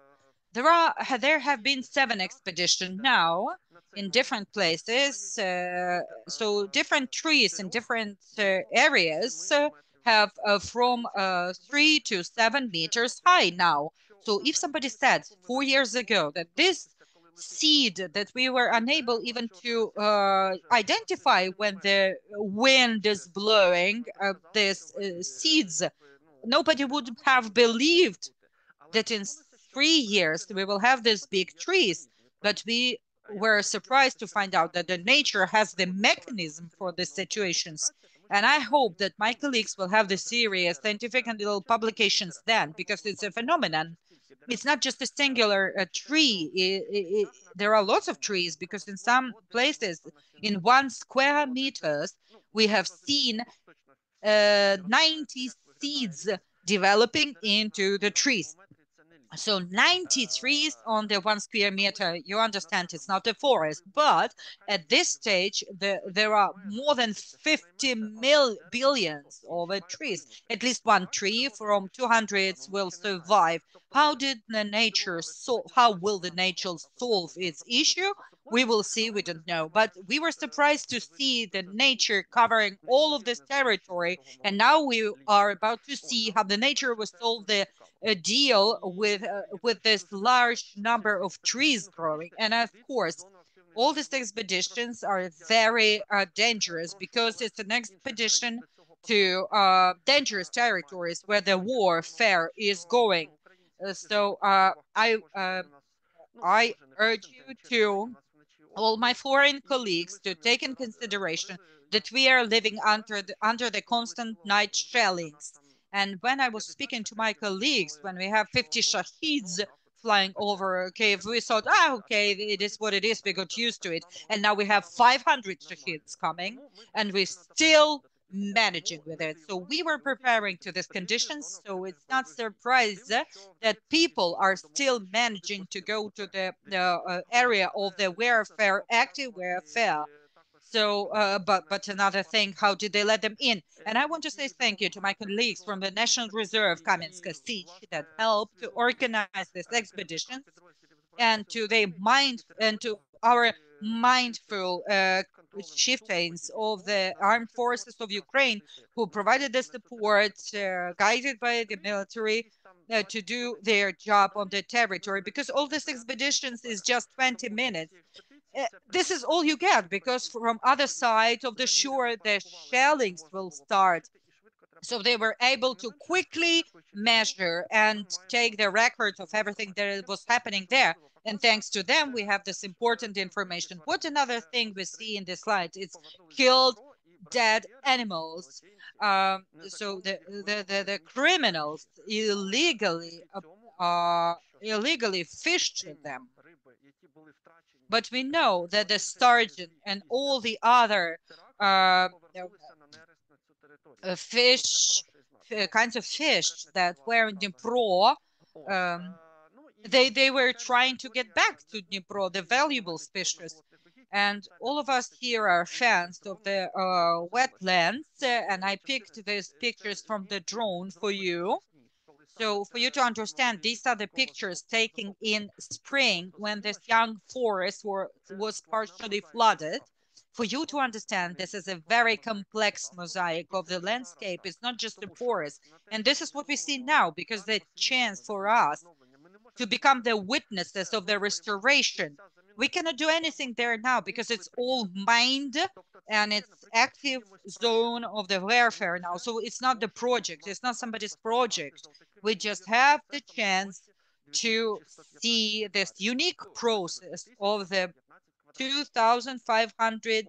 There have been 7 expeditions now in different places. So different trees in different areas have from 3 to 7 meters high now. So if somebody said 4 years ago that this seed that we were unable even to identify when the wind is blowing, these seeds, nobody would have believed that in 3 years we will have these big trees. But we were surprised to find out that the nature has the mechanism for these situations. And I hope that my colleagues will have the serious scientific and little publications then, because it's a phenomenon. It's not just a singular tree. There are lots of trees, because in some places, in 1 square meters, we have seen 90 seeds developing into the trees. So 90 trees on the 1 square meter, you understand it's not a forest, but at this stage, there are more than 50 billions of trees. At least 1 tree from 200 will survive. How will the nature solve its issue? We will see, we don't know. But we were surprised to see the nature covering all of this territory. And now we are about to see how the nature will solve the deal with this large number of trees growing. And of course, all these expeditions are very dangerous, because it's an expedition to dangerous territories where the warfare is going. So I urge you to all my foreign colleagues to take in consideration that we are living under the constant night shellings. And when I was speaking to my colleagues, when we have 50 shaheeds flying over Kiev, we thought, okay, it is what it is. We got used to it. And now we have 500 shaheeds coming, and we're still managing with it. So we were preparing to these conditions. So it's not surprise that people are still managing to go to the area of the warfare, active warfare. So, but another thing, how did they let them in? And I want to say thank you to my colleagues from the National Reserve Kamenska Sich that helped to organize this expedition, and to our mindful chieftains of the armed forces of Ukraine, who provided the support, guided by the military, to do their job on the territory. Because all these expeditions is just 20 minutes. This is all you get, because from other side of the shore, the shellings will start. So they were able to quickly measure and take the record of everything that was happening there. And thanks to them, we have this important information. What another thing we see in this slide? It's killed dead animals. So the criminals illegally fished them. But we know that the sturgeon and all the other kinds of fish that were in Dnipro, they were trying to get back to Dnipro, the valuable species. And all of us here are fans of the wetlands, and I picked these pictures from the drone for you. So for you to understand, these are the pictures taken in spring when this young forest was partially flooded. For you to understand, this is a very complex mosaic of the landscape. It's not just a forest. And this is what we see now, because the chance for us to become the witnesses of the restoration. We cannot do anything there now, because it's all mined and it's active zone of the warfare now. So it's not the project. It's not somebody's project. We just have the chance to see this unique process of the 2,500,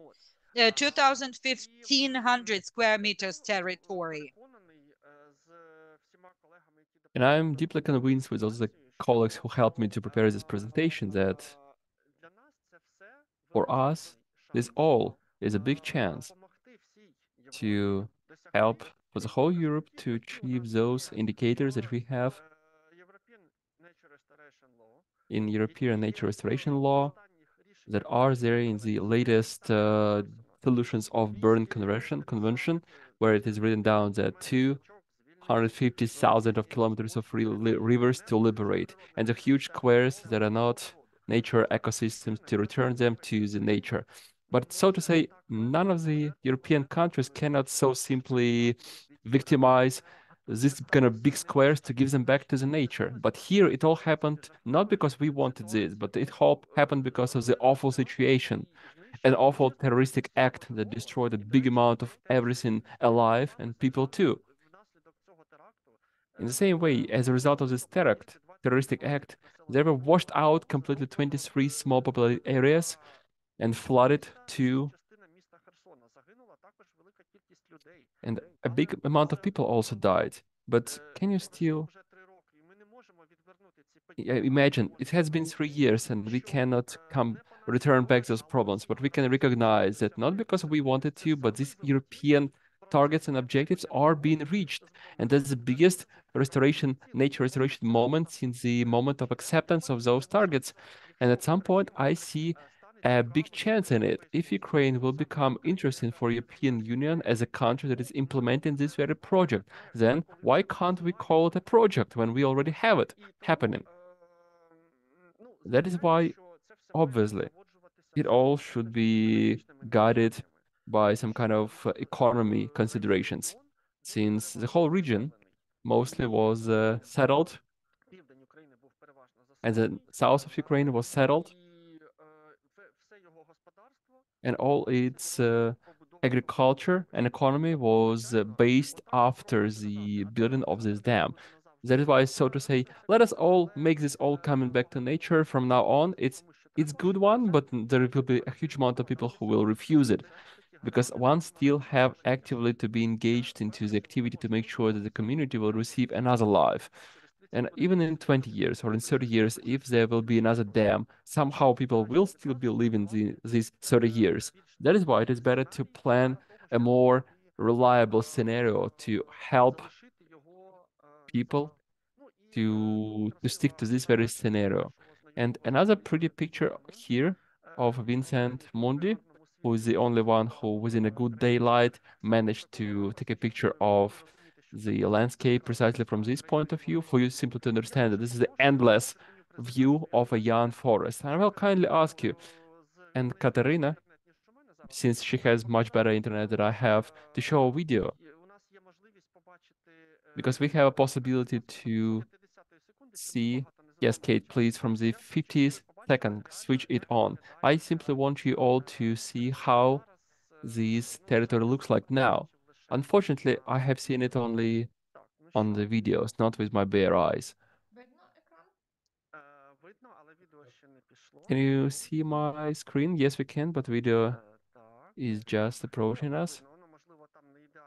2,1,500 square meters territory. And I'm deeply convinced with all the colleagues who helped me to prepare this presentation that for us, this all is a big chance to help for the whole Europe to achieve those indicators that we have in European nature restoration law that are there in the latest solutions of Bern Convention, where it is written down that 250,000 of kilometers of rivers to liberate, and the huge squares that are not nature ecosystems to return them to the nature. But so to say, none of the European countries cannot so simply victimize these kind of big squares to give them back to the nature. But here it all happened not because we wanted this, but it all happened because of the awful situation, an awful terroristic act that destroyed a big amount of everything alive and people too. In the same way, as a result of this terroristic act, they were washed out completely 23 small populated areas and flooded to, and a big amount of people also died. But can you still imagine, it has been 3 years and we cannot return back those problems, but we can recognize that not because we wanted to, but these European targets and objectives are being reached. And that's the biggest nature restoration moment since the moment of acceptance of those targets. And at some point, I see a big chance in it. If Ukraine will become interesting for European Union as a country that is implementing this very project, then why can't we call it a project when we already have it happening? That is why, obviously, it all should be guided by some kind of economy considerations, since the whole region mostly was settled, and the south of Ukraine was settled, and all its agriculture and economy was based after the building of this dam. That is why, so to say, let us all make this all coming back to nature from now on. It's good one, but there will be a huge amount of people who will refuse it, because one still have actively to be engaged into the activity to make sure that the community will receive another life. And even in 20 years or in 30 years, if there will be another dam, somehow people will still be living these 30 years. That is why it is better to plan a more reliable scenario to help people to stick to this very scenario. And another pretty picture here of Vincent Mundi, who is the only one who, within a good daylight, managed to take a picture of the landscape precisely from this point of view, for you simply to understand that this is the endless view of a young forest. And I will kindly ask you, and Kateryna, since she has much better internet than I have, to show a video, because we have a possibility to see. Yes, Kate, please, from the 50th second, switch it on. I simply want you all to see how this territory looks like now. Unfortunately, I have seen it only on the videos, not with my bare eyes. Can you see my screen? Yes, we can, but video is just approaching us.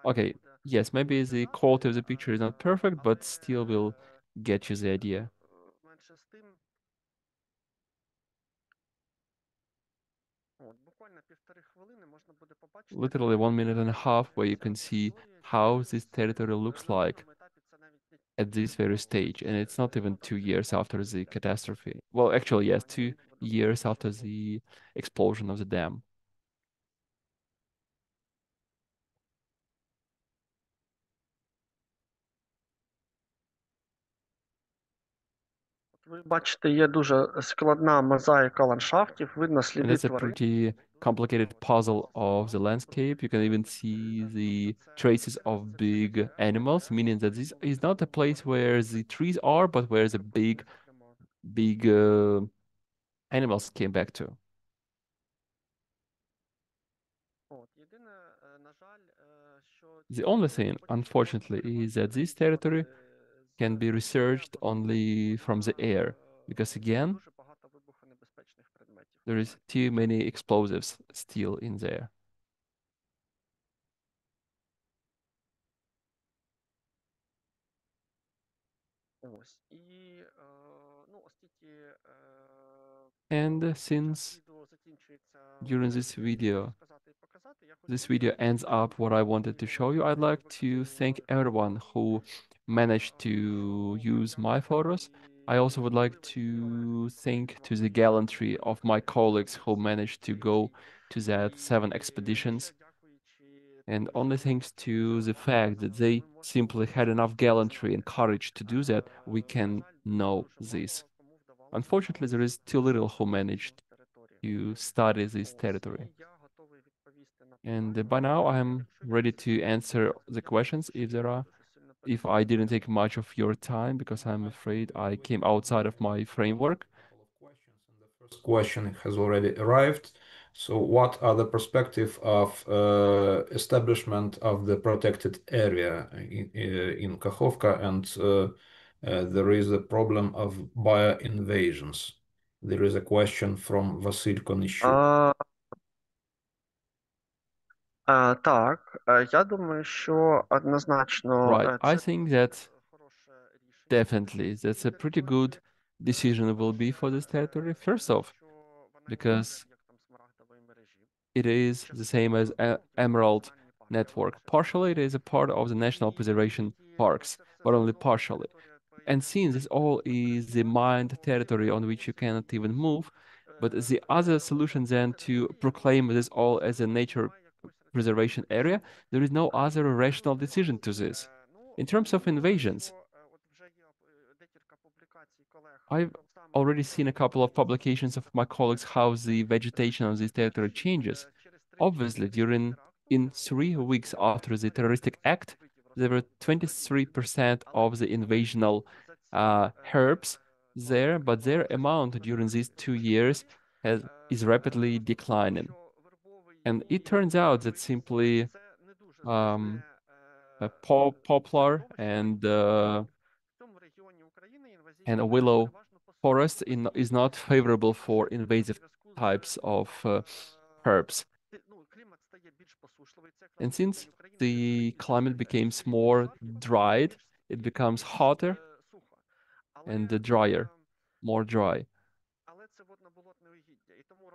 Okay, yes, maybe the quality of the picture is not perfect, but still will get you the idea. Literally 1 minute and a half where you can see how this territory looks like at this very stage. And it's not even 2 years after the catastrophe. Well, actually, yes, 2 years after the explosion of the dam. Ви бачите, є дуже складна мозаїка ландшафтів, видно And сліди that's a тварин. pretty complicated puzzle of the landscape. You can even see the traces of big animals, meaning that this is not a place where the trees are, but where the big animals came back to. The only thing, unfortunately, is that this territory can be researched only from the air, because again, there is too many explosives still in there. And since during this video ends up what I wanted to show you, I'd like to thank everyone who managed to use my photos. I also would like to thank to the gallantry of my colleagues who managed to go to that 7 expeditions. And only thanks to the fact that they simply had enough gallantry and courage to do that, we can know this. Unfortunately, there is too little who managed to study this territory. And by now, I'm ready to answer the questions if there are. If I didn't take much of your time, because I'm afraid I came outside of my framework. The first question has already arrived. So, what are the perspective of establishment of the protected area in Kakhovka? And there is a problem of bio-invasions. There is a question from Vasyl Konishuk. Так, я думаю, що однозначно Right. I think that definitely that's a pretty good decision will be for this territory. First off, because it is the same as Emerald Network. Partially, it is a part of the national preservation parks, but only partially. And since this all is the mined territory on which you cannot even move, but the other solution then to proclaim this all as a nature preservation area, there is no other rational decision to this. In terms of invasions, I've already seen a couple of publications of my colleagues how the vegetation of this territory changes. Obviously, in 3 weeks after the terroristic act, there were 23% of the invasional herbs there, but their amount during these 2 years is rapidly declining. And it turns out that simply a poplar and a willow forest is not favorable for invasive types of herbs. And since the climate becomes more dried, it becomes hotter and drier, more dry.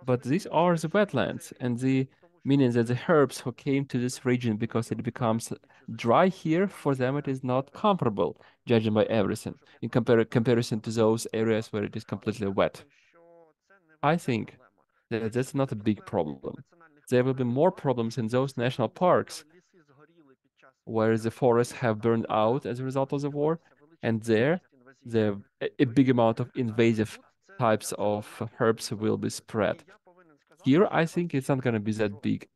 But these are the wetlands, and the meaning that the herbs who came to this region because it becomes dry here, for them it is not comparable, judging by everything, in comparison to those areas where it is completely wet. I think that that's not a big problem. There will be more problems in those national parks where the forests have burned out as a result of the war, and there a big amount of invasive types of herbs will be spread. Here, I think it's not going to be that big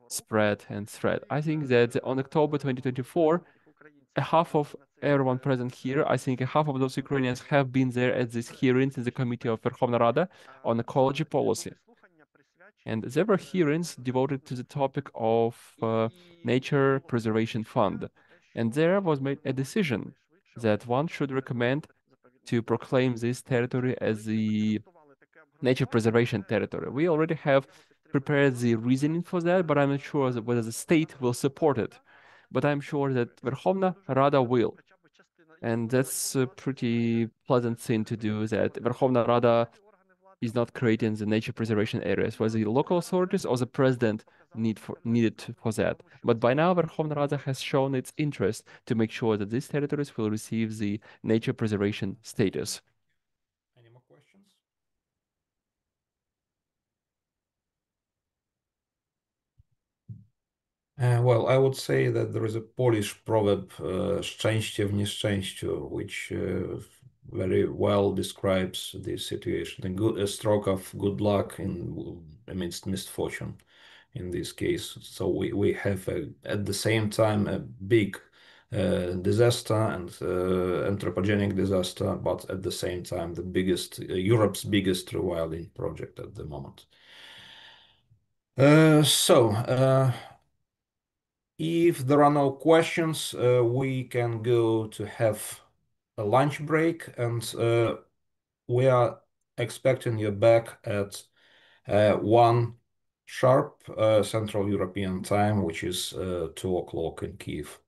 spread and threat. I think that on October 2024, a half of everyone present here, I think a half of those Ukrainians have been there at these hearings in the Committee of Verkhovna Rada on ecology policy. And there were hearings devoted to the topic of Nature Preservation Fund. And there was made a decision that one should recommend to proclaim this territory as the nature preservation territory. We already have prepared the reasoning for that, but I'm not sure whether the state will support it. But I'm sure that Verkhovna Rada will. And that's a pretty pleasant thing to do, that Verkhovna Rada is not creating the nature preservation areas, whether the local authorities or the president needed for that. But by now, Verkhovna Rada has shown its interest to make sure that these territories will receive the nature preservation status. Any more questions? Well, I would say that there is a Polish proverb, szczęście w nieszczęściu, which very well describes the situation. A stroke of good luck amidst misfortune in this case. So we have at the same time a big disaster and anthropogenic disaster, but at the same time the biggest, Europe's biggest rewilding project at the moment. If there are no questions, we can go to have a lunch break, and we are expecting you back at 1 sharp Central European time, which is 2 o'clock in Kiev.